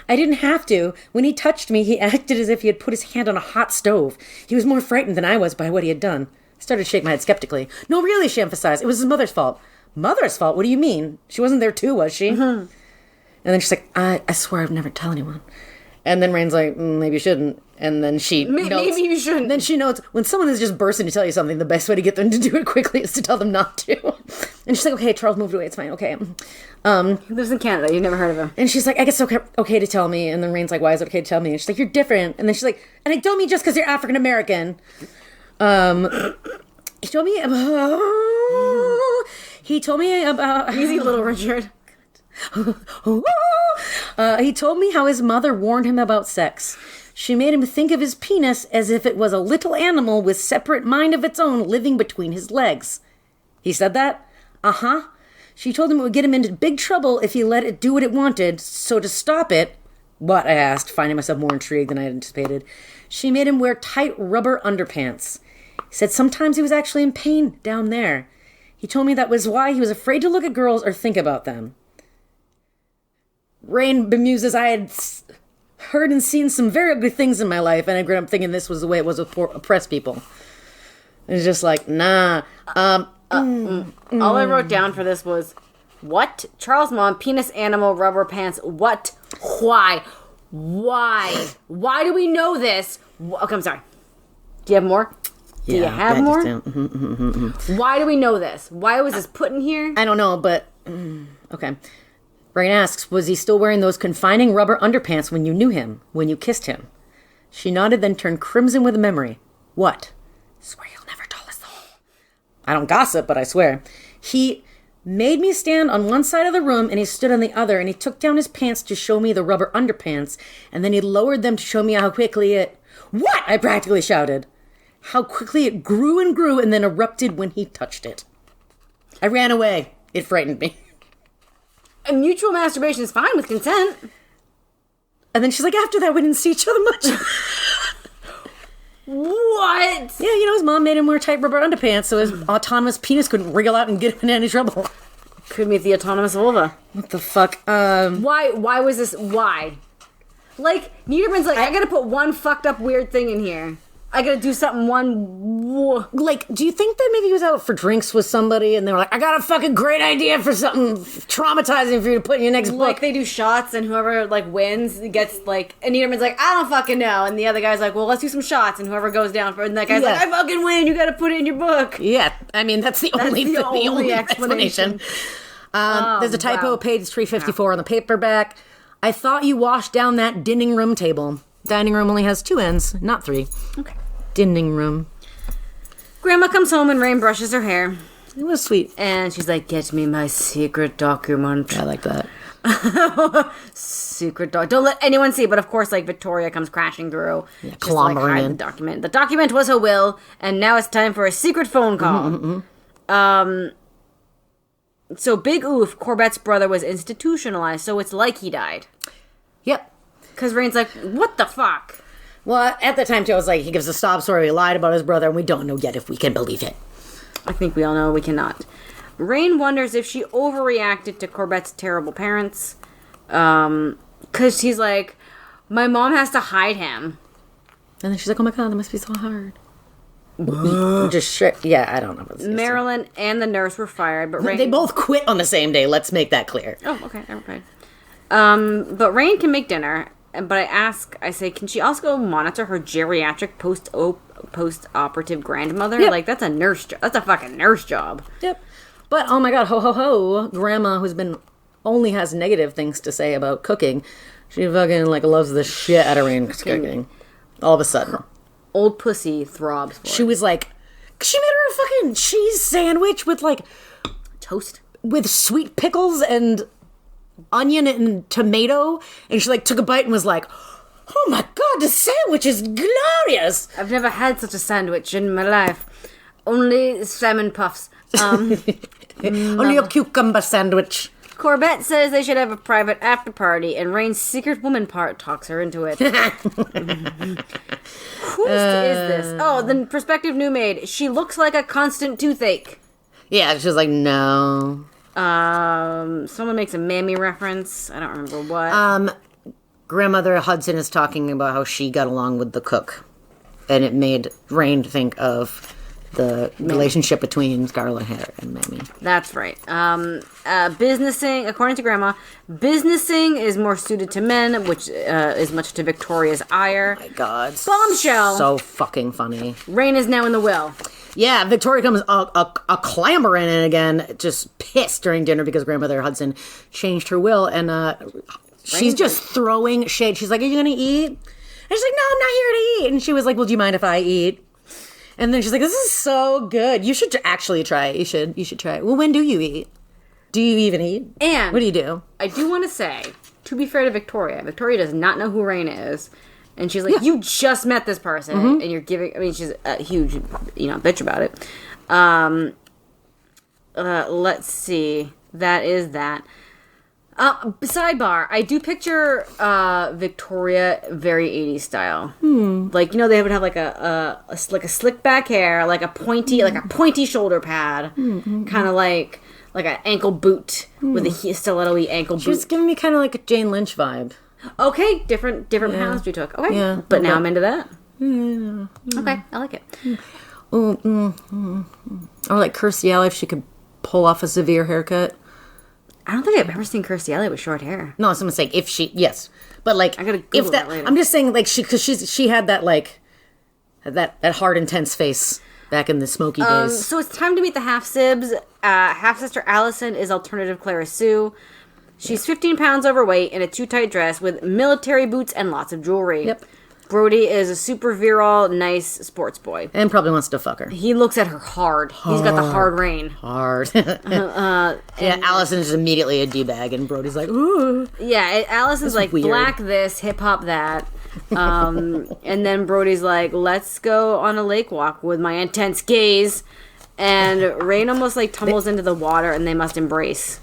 S1: I didn't have to. When he touched me, he acted as if he had put his hand on a hot stove. He was more frightened than I was by what he had done. I started to shake my head skeptically. No, really, she emphasized. It was his mother's fault. Mother's fault? What do you mean? She wasn't there too, was she? Mm-hmm. And then she's like, I swear I'd never tell anyone. And then Rain's like, maybe you shouldn't. And then she notes.
S2: Maybe you shouldn't.
S1: Then she notes, when someone is just bursting to tell you something, the best way to get them to do it quickly is to tell them not to. And she's like, okay, Charles moved away. It's fine. Okay.
S2: He lives in Canada. You've never heard of him.
S1: And she's like, I guess it's okay to tell me. And then Rain's like, why is it okay to tell me? And she's like, you're different. And then she's like, and I don't mean just because you're African American. He told me about...
S2: Easy, little Richard.
S1: He told me how his mother warned him about sex. She made him think of his penis as if it was a little animal with separate mind of its own living between his legs. He said that? Uh-huh. She told him it would get him into big trouble if he let it do what it wanted, so to stop it... What? I asked, finding myself more intrigued than I had anticipated. She made him wear tight rubber underpants. He said sometimes he was actually in pain down there. He told me that was why he was afraid to look at girls or think about them. Rain bemuses, I had heard and seen some very ugly things in my life, and I grew up thinking this was the way it was with poor oppressed people. And it's just like, nah.
S2: All I wrote down for this was, what? Charles' mom, penis animal, rubber pants. What? Why? Why do we know this? Okay, I'm sorry. Do you have more? Do you have more? Why do we know this? Why was this put in here?
S1: I don't know, but... okay. Rain asks, was he still wearing those confining rubber underpants when you knew him, when you kissed him? She nodded, then turned crimson with a memory. What? Swear you'll never tell us the whole. I don't gossip, but I swear. He made me stand on one side of the room, and he stood on the other, and he took down his pants to show me the rubber underpants, and then he lowered them to show me how quickly it... What? I practically shouted. How quickly it grew and then erupted when he touched it. I ran away. It frightened me.
S2: And mutual masturbation is fine with consent.
S1: And then she's like, after that, we didn't see each other much.
S2: What?
S1: Yeah, his mom made him wear tight rubber underpants so his autonomous penis couldn't wriggle out and get him in any trouble.
S2: Could meet the autonomous vulva.
S1: What the fuck?
S2: Why was this? Why? Like, Niederman's like, I gotta put one fucked up weird thing in here. I gotta do something
S1: Like, do you think that maybe he was out for drinks with somebody and they were like, I got a fucking great idea for something traumatizing for you to put in your next book?
S2: Like, they do shots and whoever, wins gets, and Niederman's like, I don't fucking know. And the other guy's like, well, let's do some shots. And whoever goes down for it, and that guy's like, I fucking win. You gotta put it in your book.
S1: Yeah. I mean, that's the only explanation. There's a typo, page 354 on the paperback. I thought you washed down that dining room table. Dining room only has 2 ends, not 3.
S2: Okay.
S1: Dining room.
S2: Grandma comes home and Rain brushes her hair.
S1: It was sweet.
S2: And she's like, get me my secret document.
S1: I like that.
S2: Secret document. Don't let anyone see. But of course, Victoria comes crashing through.
S1: Yeah, clombering in.
S2: The document. The document was her will, and now it's time for a secret phone call. So Big Oof, Corbett's brother, was institutionalized, so it's like he died.
S1: Yep.
S2: Because Rain's like, what the fuck?
S1: Well, at the time, too, I was like, he gives a sob story. He lied about his brother, and we don't know yet if we can believe it.
S2: I think we all know we cannot. Rain wonders if she overreacted to Corbett's terrible parents. Because she's like, my mom has to hide him.
S1: And then she's like, oh my god, that must be so hard. Yeah, I don't know.
S2: Marilyn and the nurse were fired, but Rain...
S1: They both quit on the same day. Let's make that clear.
S2: Oh, okay, never mind. But Rain can make dinner, but I say, can she also go monitor her geriatric post-operative grandmother?
S1: Yep.
S2: That's a nurse job. That's a fucking nurse job.
S1: Yep. But, oh my god, ho ho ho, Grandma, who's only has negative things to say about cooking, she fucking, loves the shit out of Rain's cooking. All of a sudden.
S2: Her old pussy throbs for
S1: She was like, she made her a fucking cheese sandwich with,
S2: toast.
S1: With sweet pickles and onion and tomato, and she took a bite and was like, oh my god, this sandwich is glorious.
S2: I've never had such a sandwich in my life. Only salmon puffs.
S1: Only a cucumber sandwich.
S2: Corbett says they should have a private after party, and Rain's secret woman part talks her into it. Who is this? Oh, the prospective new maid. She looks like a constant toothache.
S1: Yeah, she's like, no.
S2: Someone makes a mammy reference. I don't remember what.
S1: Grandmother Hudson is talking about how she got along with the cook. And it made Rain think of the relationship between Scarlet Hair and Mammy.
S2: That's right. Businessing, according to Grandma, businessing is more suited to men, which is much to Victoria's ire.
S1: Oh my God.
S2: Bombshell.
S1: So fucking funny.
S2: Rain is now in the will.
S1: Yeah, Victoria comes a clambering in again, just pissed during dinner because Grandmother Hudson changed her will, and she's just throwing shade. She's like, are you going to eat? And she's like, no, I'm not here to eat. And she was like, well, do you mind if I eat? And then she's like, this is so good. You should actually try it. You should try it. Well, when do you eat? Do you even eat?
S2: And
S1: what do you do?
S2: I do want to say, to be fair to Victoria does not know who Rain is. And she's like, you just met this person, and you're giving... I mean, she's a huge, bitch about it. Let's see. That is that. Sidebar. I do picture Victoria very 80s style. Like, they would have like a slick back hair, like a pointy shoulder pad, kind of like an ankle boot with a stiletto-y ankle boot.
S1: She was giving me kind of like a Jane Lynch vibe.
S2: Okay, different paths we took. Okay, yeah, but now I'm into that. Okay, I like it.
S1: Or like Kirstie Alley, if she could pull off a severe haircut.
S2: I don't think I've ever seen Kirstie Alley with short hair.
S1: No, someone's saying if she, yes, but like
S2: I gotta Google
S1: if that.
S2: Later.
S1: I'm just saying like she had that like that hard intense face back in the smoky days.
S2: So it's time to meet the half sibs. Half sister Allison is alternative Clara Sue. She's 15 pounds overweight in a too tight dress with military boots and lots of jewelry.
S1: Yep.
S2: Brody is a super virile, nice sports boy.
S1: And probably wants to fuck her.
S2: He looks at her hard. He's got the hard Rain.
S1: Hard. Yeah, Allison is immediately a D-bag, and Brody's like, ooh.
S2: Yeah, Allison's like,
S1: weird.
S2: black this, hip-hop that. And then Brody's like, let's go on a lake walk with my intense gaze. And Rain almost like tumbles into the water, and they must embrace.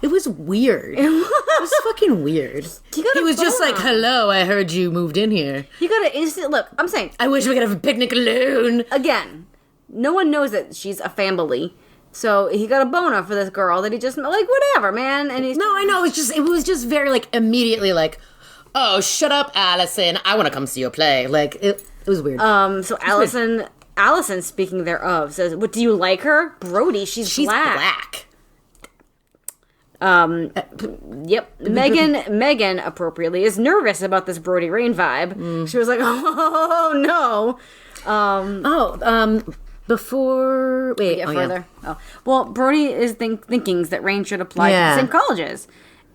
S1: It was weird. It was fucking weird. He was just like, hello, I heard you moved in here.
S2: You got an instant look. I'm saying,
S1: I wish we could have a picnic alone.
S2: Again, no one knows that she's a family. So he got a boner for this girl that he just, like, whatever, man. And he's...
S1: No, I know. It was just very, like, immediately like, oh, shut up, Allison. I want to come see your play. Like, it was weird.
S2: So Allison, speaking thereof, says, what, do you like her? Brody, she's black. Yep. Megan appropriately is nervous about this Brody Rain vibe. She was like, oh no.
S1: Before wait,
S2: get further. Yeah. Oh, well, Brody is thinking that Rain should apply to the same colleges.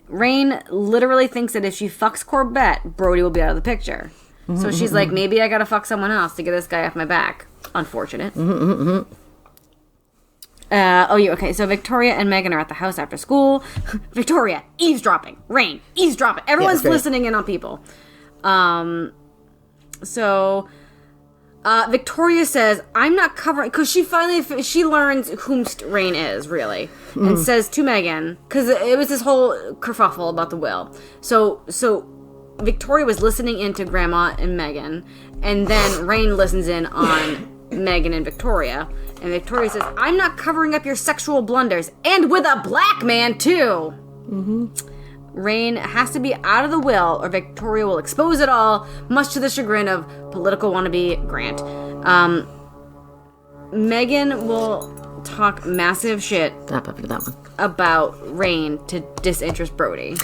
S2: Rain literally thinks that if she fucks Corbett, Brody will be out of the picture. So she's like, maybe I gotta fuck someone else to get this guy off my back. Unfortunate. Okay, so Victoria and Megan are at the house after school. Victoria, eavesdropping. Rain, eavesdropping. Everyone's listening in on people. Victoria says, I'm not covering... Because she learns whom Rain is, really. And says to Megan... Because it was this whole kerfuffle about the will. So Victoria was listening into Grandma and Megan. And then Rain listens in on... Megan and Victoria, and Victoria says, I'm not covering up your sexual blunders, and with a black man too. Rain has to be out of the will or Victoria will expose it all, much to the chagrin of political wannabe Grant. Megan will talk massive shit about Rain to disinterest Brody.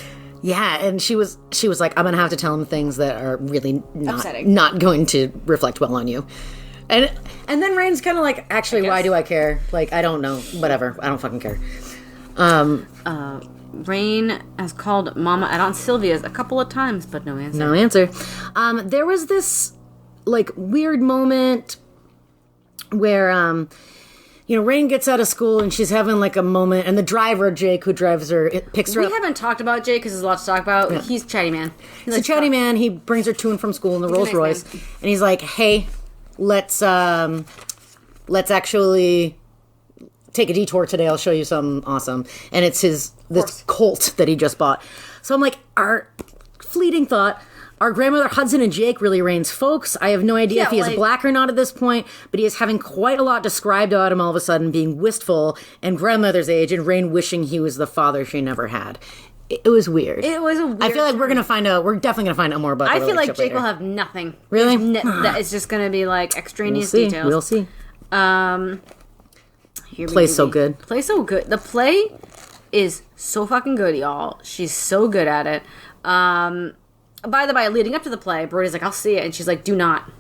S1: Yeah, and she was like, I'm gonna have to tell him things that are really not going to reflect well on you. And then Rain's kind of like, actually, why do I care? Like, I don't know. Whatever. I don't fucking care.
S2: Rain has called Mama at Aunt Sylvia's a couple of times, but no answer.
S1: No answer. There was this, like, weird moment where, Rain gets out of school and she's having, like, a moment, and the driver, Jake, who drives her, picks her up.
S2: We haven't talked about Jake because there's a lot to talk about. Yeah. He's a chatty man.
S1: He's a chatty man. He brings her to and from school in the Rolls Royce. And he's like, hey... Let's actually take a detour today. I'll show you something awesome. And it's this Colt that he just bought. So I'm like, our fleeting thought, our grandmother Hudson and Jake really Rain's folks. I have no idea if he is black or not at this point, but he is having quite a lot described about him all of a sudden, being wistful and grandmother's age, and Rain wishing he was the father she never had. It was weird.
S2: It was a weird.
S1: I feel like we're definitely gonna find out more about.
S2: I feel like Jake will have nothing.
S1: Really?
S2: That it's just gonna be like extraneous details.
S1: We'll see.
S2: Play's
S1: so good.
S2: Play's so good. The play is so fucking good, y'all. She's so good at it. By the way, leading up to the play, Brody's like, I'll see it. And she's like, do not.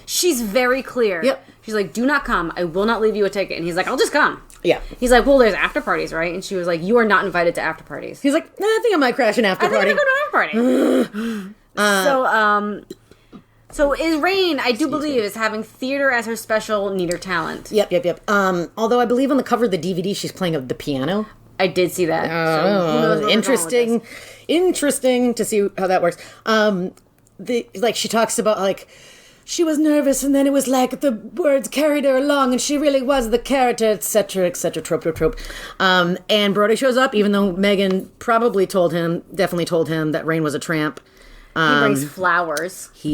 S2: She's very clear.
S1: Yep.
S2: She's like, do not come. I will not leave you a ticket. And he's like, I'll just come.
S1: Yeah.
S2: He's like, well, there's after parties, right? And she was like, you are not invited to after parties.
S1: He's like, I think I might crash an after party.
S2: I think I'm going to an after party. So is Rain, I do believe, is having theater as her special neater talent.
S1: Yep. Although I believe on the cover of the DVD, she's playing the piano.
S2: I did see that. So who knows where
S1: interesting to see how that works. She talks about she was nervous, and then it was like the words carried her along, and she really was the character, etc., trope. And Brody shows up, even though Megan definitely told him that Rain was a tramp.
S2: He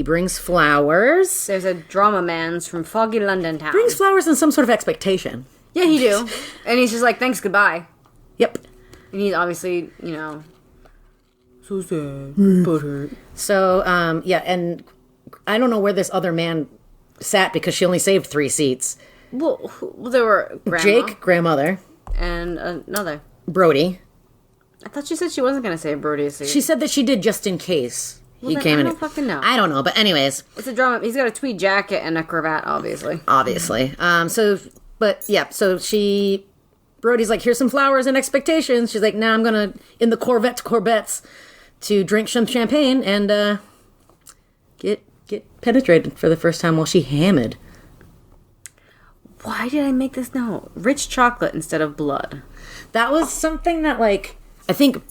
S2: brings flowers. There's a drama man's from foggy London town.
S1: Brings flowers and some sort of expectation.
S2: Yeah, he do. And he's just like, thanks, goodbye.
S1: Yep.
S2: And he's obviously, so sad, butthurt.
S1: So, and I don't know where this other man sat because she only saved 3 seats.
S2: Well, there were Grandma.
S1: Jake, grandmother.
S2: And another.
S1: Brody.
S2: I thought she said she wasn't going to save Brody's seat.
S1: She said that she did just in case.
S2: Well, I don't fucking know.
S1: I don't know, but anyways.
S2: It's a drama. He's got a tweed jacket and a cravat, obviously.
S1: Brody's like, here's some flowers and expectations. She's like, nah, I'm going to, in the Corvettes, to drink some champagne and get penetrated for the first time while she hammered.
S2: Why did I make this note? Rich chocolate instead of blood.
S1: That was something that, I think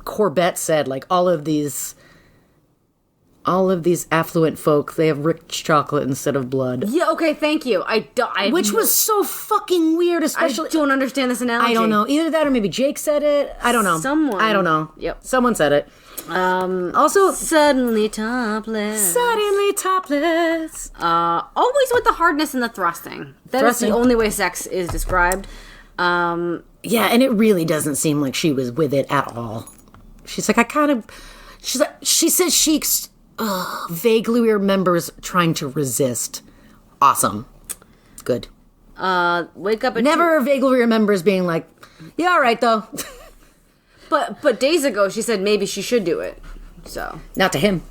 S1: Corbett said, all of these affluent folk, they have rich chocolate instead of blood.
S2: Yeah, okay, thank you.
S1: Which was so fucking weird, especially...
S2: I don't understand this analogy.
S1: I don't know. Either that or maybe Jake said it. I don't know.
S2: Someone.
S1: I don't know.
S2: Yep.
S1: Someone said it. Also...
S2: Suddenly topless.
S1: Always
S2: with the hardness and the thrusting. That is the only way sex is described.
S1: Yeah, and it really doesn't seem like she was with it at all. She's like, she says she vaguely remembers trying to resist. Awesome. Good.
S2: Wake up at
S1: Never vaguely remembers being like, yeah, all right, though.
S2: But days ago, she said maybe she should do it. So.
S1: Not to him.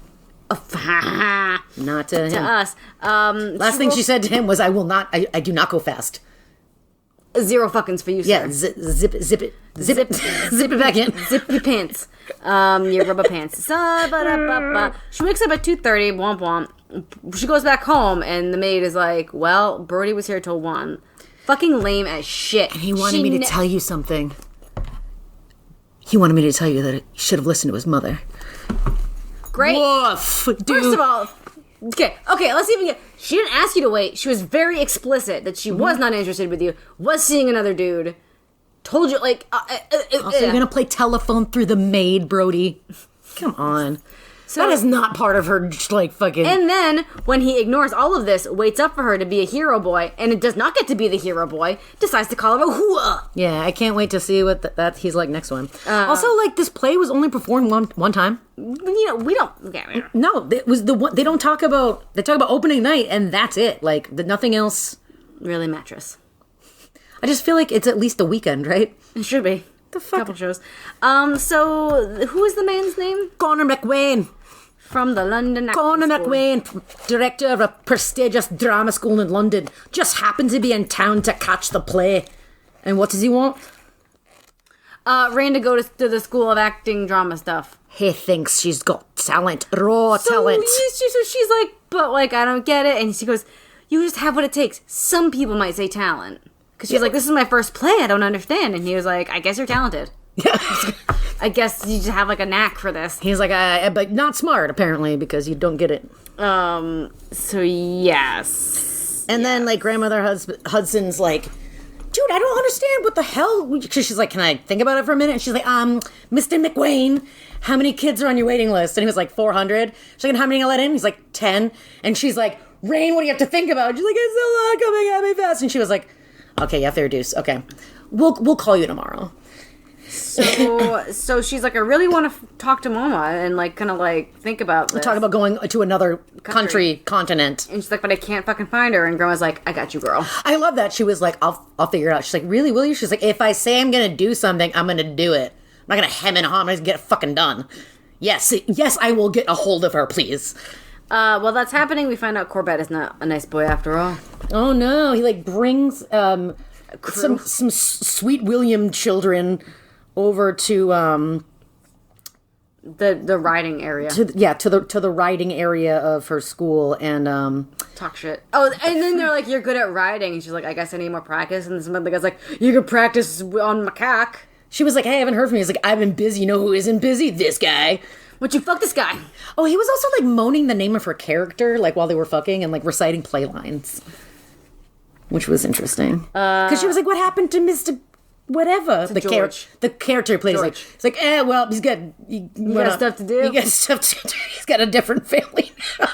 S2: Not
S1: to him.
S2: To us.
S1: Last thing she said to him was, I do not go fast.
S2: 0 fuckings for you, sir.
S1: Yeah, zip it. Zip it back in.
S2: Zip your pants. Your rubber pants. She wakes up at 2:30, womp womp. She goes back home, and the maid is like, well, Brody was here till 1. Fucking lame as shit.
S1: And he wanted me to tell you something. He wanted me to tell you that he should have listened to his mother.
S2: Great.
S1: Woof, dude.
S2: First of all, okay, let's even get... She didn't ask you to wait. She was very explicit that she was not interested with you, was seeing another dude, told you,
S1: also, you're gonna play telephone through the maid, Brody. Come on. So, that is not part of her, fucking...
S2: And then, when he ignores all of this, waits up for her to be a hero boy, and it does not get to be the hero boy, decides to call her a hooah.
S1: Yeah, I can't wait to see what that he's like next one. Also, this play was only performed one time.
S2: We don't... Okay.
S1: No, it was the one... They talk about opening night, and that's it. Nothing else...
S2: Really mattress.
S1: I just feel like it's at least a weekend, right?
S2: It should be.
S1: The fuck?
S2: Couple shows. So, who is the man's name?
S1: Connor McWayne.
S2: From the London Acting
S1: Connor
S2: School.
S1: McWayne, director of a prestigious drama school in London, just happened to be in town to catch the play. And what does he want?
S2: Rain to go to the School of Acting Drama stuff.
S1: He thinks she's got talent, raw talent.
S2: So she's like, but I don't get it. And she goes, you just have what it takes. Some people might say talent. Because she's like, this is my first play, I don't understand. And he was like, I guess you're talented. Yeah. I guess you just have a knack for this.
S1: He's like, but not smart apparently because you don't get it.
S2: So yes.
S1: And then grandmother Hudson's like, dude, I don't understand what the hell. Because she's like, can I think about it for a minute? And she's like, Mr. McWayne, how many kids are on your waiting list? And he was like, 400. She's like, and how many I let in? He's like, 10. And she's like, Rain, what do you have to think about? She's like, it's a lot coming at me fast. And she was like, okay, you have to reduce. Okay. We'll call you tomorrow.
S2: So she's like, I really want to talk to Mama and like kind of like think about this.
S1: Talk about going to another continent.
S2: And she's like, but I can't fucking find her. And Grandma's like, I got you, girl.
S1: I love that. She was like, I'll figure it out. She's like, really, will you? She's like, if I say I'm gonna do something, I'm gonna do it. I'm not gonna hem and haw. I'm gonna get it fucking done. Yes, I will get a hold of her, please.
S2: While that's happening, we find out Corbett is not a nice boy after all.
S1: Oh no, he like brings some sweet William children over to
S2: the riding area.
S1: To the riding area of her school and
S2: talk shit. Oh, and then they're like, "You're good at riding," and she's like, "I guess I need more practice." And some other guy's like, "You can practice on macaque."
S1: She was like, "Hey, I haven't heard from you." He's like, "I've been busy." You know who isn't busy? This guy.
S2: Would you fuck this guy?
S1: Oh, he was also like moaning the name of her character like while they were fucking and like reciting play lines, which was interesting because she was like, "What happened to Mr. Whatever?" The character plays like it's like, well, he's got
S2: stuff to do.
S1: He got stuff to do. He's got a different family now.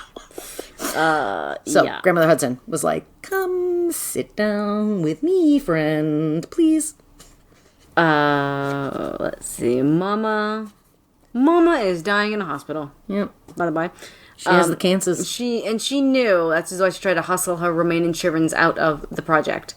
S1: Grandmother Hudson was like, "Come sit down with me, friend, please."
S2: Let's see, Mama is dying in a hospital.
S1: Yep.
S2: By the by,
S1: she has the cancers.
S2: She knew that's why she tried to hustle her remaining children out of the project.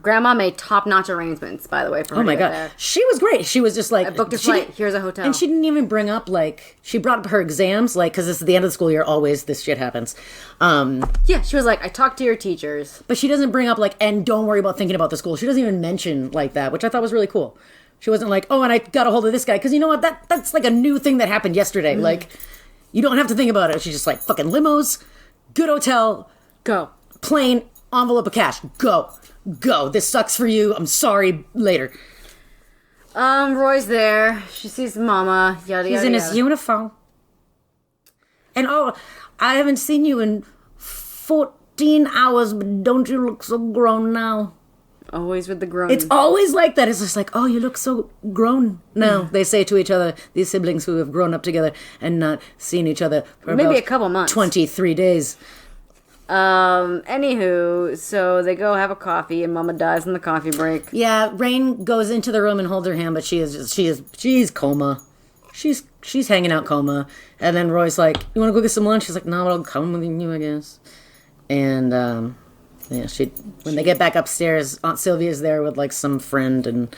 S2: Grandma made top-notch arrangements, by the way, for her.
S1: Oh my god,
S2: there.
S1: she was great. She was just like,
S2: I booked a flight. Here's a hotel,
S1: and she didn't even bring up like she brought up her exams, like because it's the end of the school year. Always this shit happens.
S2: Yeah, she was like, I talked to your teachers,
S1: but she doesn't bring up like, and don't worry about thinking about the school. She doesn't even mention like that, which I thought was really cool. She wasn't like, oh, and I got a hold of this guy because you know what, that's like a new thing that happened yesterday. Mm-hmm. Like, you don't have to think about it. She's just like, fucking limos, good hotel,
S2: go,
S1: plane, envelope of cash, go. This sucks for you. I'm sorry. Later.
S2: Roy's there. She sees Mama. Yada
S1: He's
S2: yada.
S1: in
S2: yada.
S1: his uniform. And I haven't seen you in 14 hours, but don't you look so grown now?
S2: Always with the grown.
S1: It's always like that. It's just like, oh, you look so grown now. They say to each other, these siblings who have grown up together and not seen each other for
S2: maybe
S1: about
S2: a couple months.
S1: 23 days.
S2: Anywho, so they go have a coffee and Mama dies in the coffee break.
S1: Yeah, Rain goes into the room and holds her hand, but she's coma. She's hanging out coma. And then Roy's like, you want to go get some lunch? She's like, no, but I'll come with you, I guess. And, when they get back upstairs, Aunt Sylvia's there with like some friend and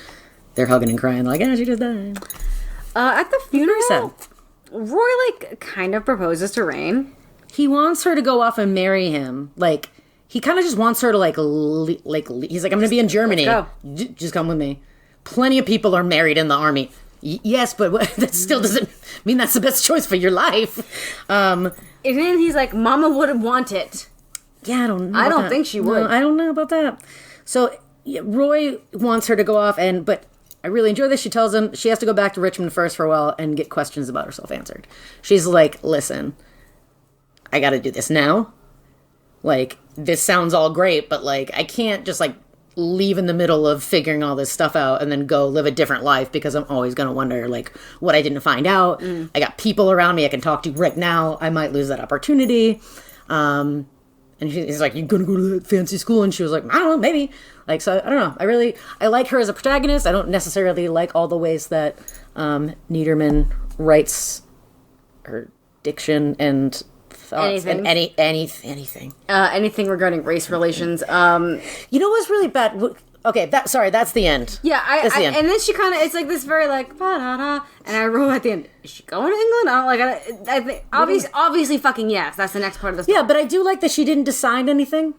S1: they're hugging and crying like, she just died.
S2: At the funeral, Roy like kind of proposes to Rain.
S1: He wants her to go off and marry him. Like, he kind of just wants her to, he's like, I'm going to be in Germany. Just come with me. Plenty of people are married in the army. Yes, but that still doesn't mean that's the best choice for your life.
S2: And then he's like, Mama wouldn't want it.
S1: Yeah, I don't know.
S2: I don't think she would.
S1: No, I don't know about that. So, Roy wants her to go off, but I really enjoy this. She tells him she has to go back to Richmond first for a while and get questions about herself answered. She's like, listen, I gotta do this now. Like, this sounds all great, but, like, I can't just, like, leave in the middle of figuring all this stuff out and then go live a different life because I'm always gonna wonder, like, what I didn't find out. I got people around me I can talk to right now. I might lose that opportunity. And he's like, you gonna go to that fancy school? And she was like, I don't know, maybe. Like, so, I don't know. I like her as a protagonist. I don't necessarily like all the ways that Niederman writes her diction and thoughts
S2: anything.
S1: And anything.
S2: Anything regarding race relations.
S1: You know what's really bad? Okay, that's the end.
S2: Yeah,
S1: that's the end.
S2: And then she kind of, it's like this very like, ba-da-da, and I wrote at the end, is she going to England? I think, obviously fucking yes, that's the next part of the story.
S1: Yeah, but I do like that she didn't decide anything,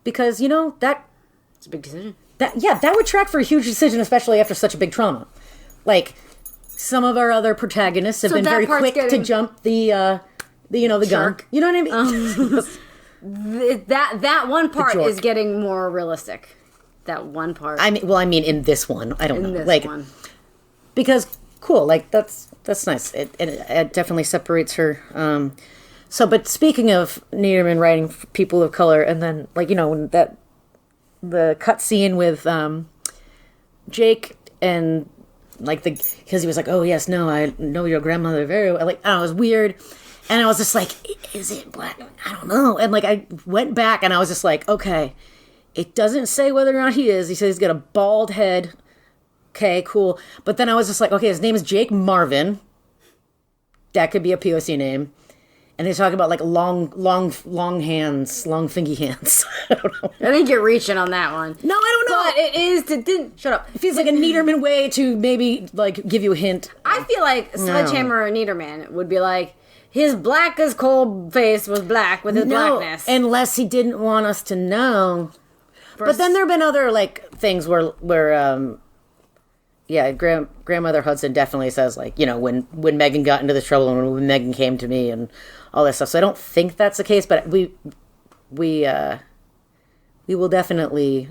S1: because, you know,
S2: it's a big decision.
S1: That would track for a huge decision, especially after such a big trauma. Like, some of our other protagonists have been very quick to jump the gun. You know what I
S2: mean? that one part is getting more realistic. That one part.
S1: I mean, in this one, I don't know.
S2: This
S1: like,
S2: one.
S1: Because, cool, like, that's nice. It definitely separates her. But speaking of Niederman writing for people of color, and then, like, you know, when the cutscene with Jake and like because he was like, oh yes, no, I know your grandmother very well. Like, I don't know, it was weird, and I was just like, is it black? I don't know. And like I went back and I was just like, okay, it doesn't say whether or not he is. He says he's got a bald head. Okay, cool. But then I was just like, okay, his name is Jake Marvin. That could be a POC name. And they talk about like long hands, long fingy hands. I don't know.
S2: I think you're reaching on that one.
S1: No, I don't know.
S2: But it is shut up.
S1: It feels like a Niederman way to maybe like give you a hint.
S2: I feel like Sledgehammer or Niederman would be like, his black as coal face was black with his blackness.
S1: Unless he didn't want us to know. But then there have been other like things where Grandmother Hudson definitely says like, you know, when Megan got into the trouble and when Megan came to me and all that stuff. So I don't think that's the case, but we will definitely,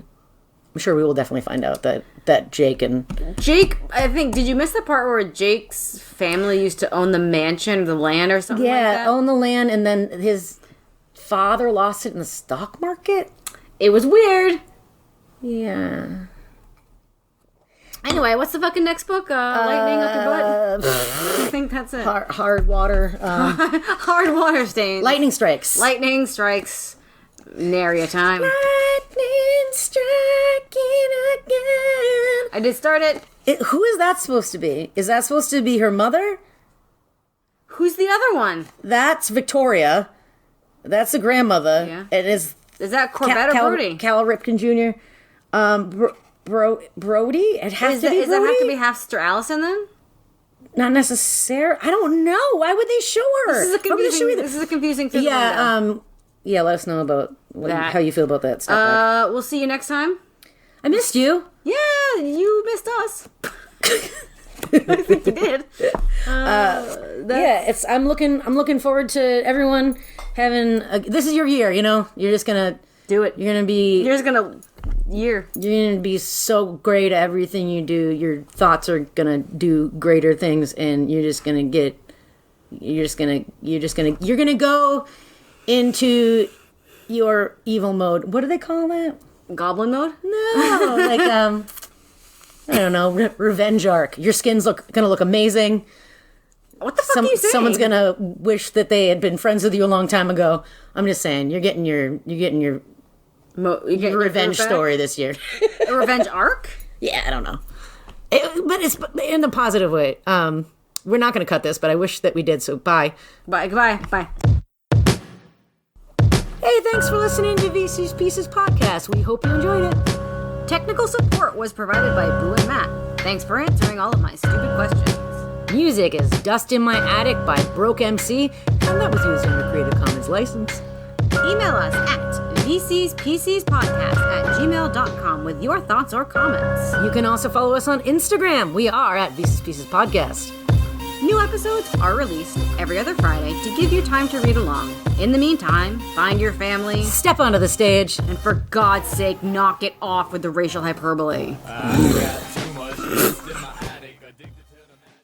S1: I'm sure we will definitely find out that Jake, I
S2: think, did you miss the part where Jake's family used to own the mansion or the land or something like that?
S1: Yeah, own the land, and then his father lost it in the stock market?
S2: It was weird.
S1: Yeah.
S2: Anyway, what's the fucking next book? Lightning up your butt? I think that's it.
S1: Hard water.
S2: Hard water stains.
S1: Lightning strikes.
S2: Lightning strikes. Nary a time.
S1: Lightning striking again.
S2: I did start it.
S1: Who is that supposed to be? Is that supposed to be her mother?
S2: Who's the other one?
S1: That's Victoria. That's the grandmother.
S2: Yeah.
S1: It is
S2: that Corvette or Brody?
S1: Cal Ripken Jr. Brody? It has to be Brody?
S2: Does that have to be half-sister Allison then?
S1: Not necessarily. I don't know. Why would they show her?
S2: This is a confusing thing.
S1: Yeah, let us know about how you feel about that stuff.
S2: We'll see you next time.
S1: I missed you.
S2: Yeah, you missed us. I think you did.
S1: I'm looking forward to everyone having this is your year, you know? You're just gonna
S2: do it.
S1: You're gonna be so great at everything you do. Your thoughts are gonna do greater things, and you're gonna go into your evil mode. What do they call that?
S2: Goblin mode?
S1: No, like I don't know, revenge arc. Your skin's gonna look amazing.
S2: What the fuck are you saying?
S1: Someone's gonna wish that they had been friends with you a long time ago. I'm just saying, you're getting your revenge story this year.
S2: A revenge arc?
S1: Yeah, I don't know. But it's in a positive way. We're not going to cut this, but I wish that we did, so bye.
S2: Goodbye.
S1: Hey, thanks for listening to VC's Pieces podcast. We hope you enjoyed it.
S2: Technical support was provided by Boo and Matt. Thanks for answering all of my stupid questions.
S1: Music is Dust in My Attic by Broke MC, and that was used under Creative Commons license.
S2: Email us at vcspieces@gmail.com with your thoughts or comments.
S1: You can also follow us on Instagram. We are at VC's Pieces Podcast.
S2: New episodes are released every other Friday to give you time to read along. In the meantime, find your family,
S1: step onto the stage,
S2: and for God's sake, knock it off with the racial hyperbole.
S3: I got too much in my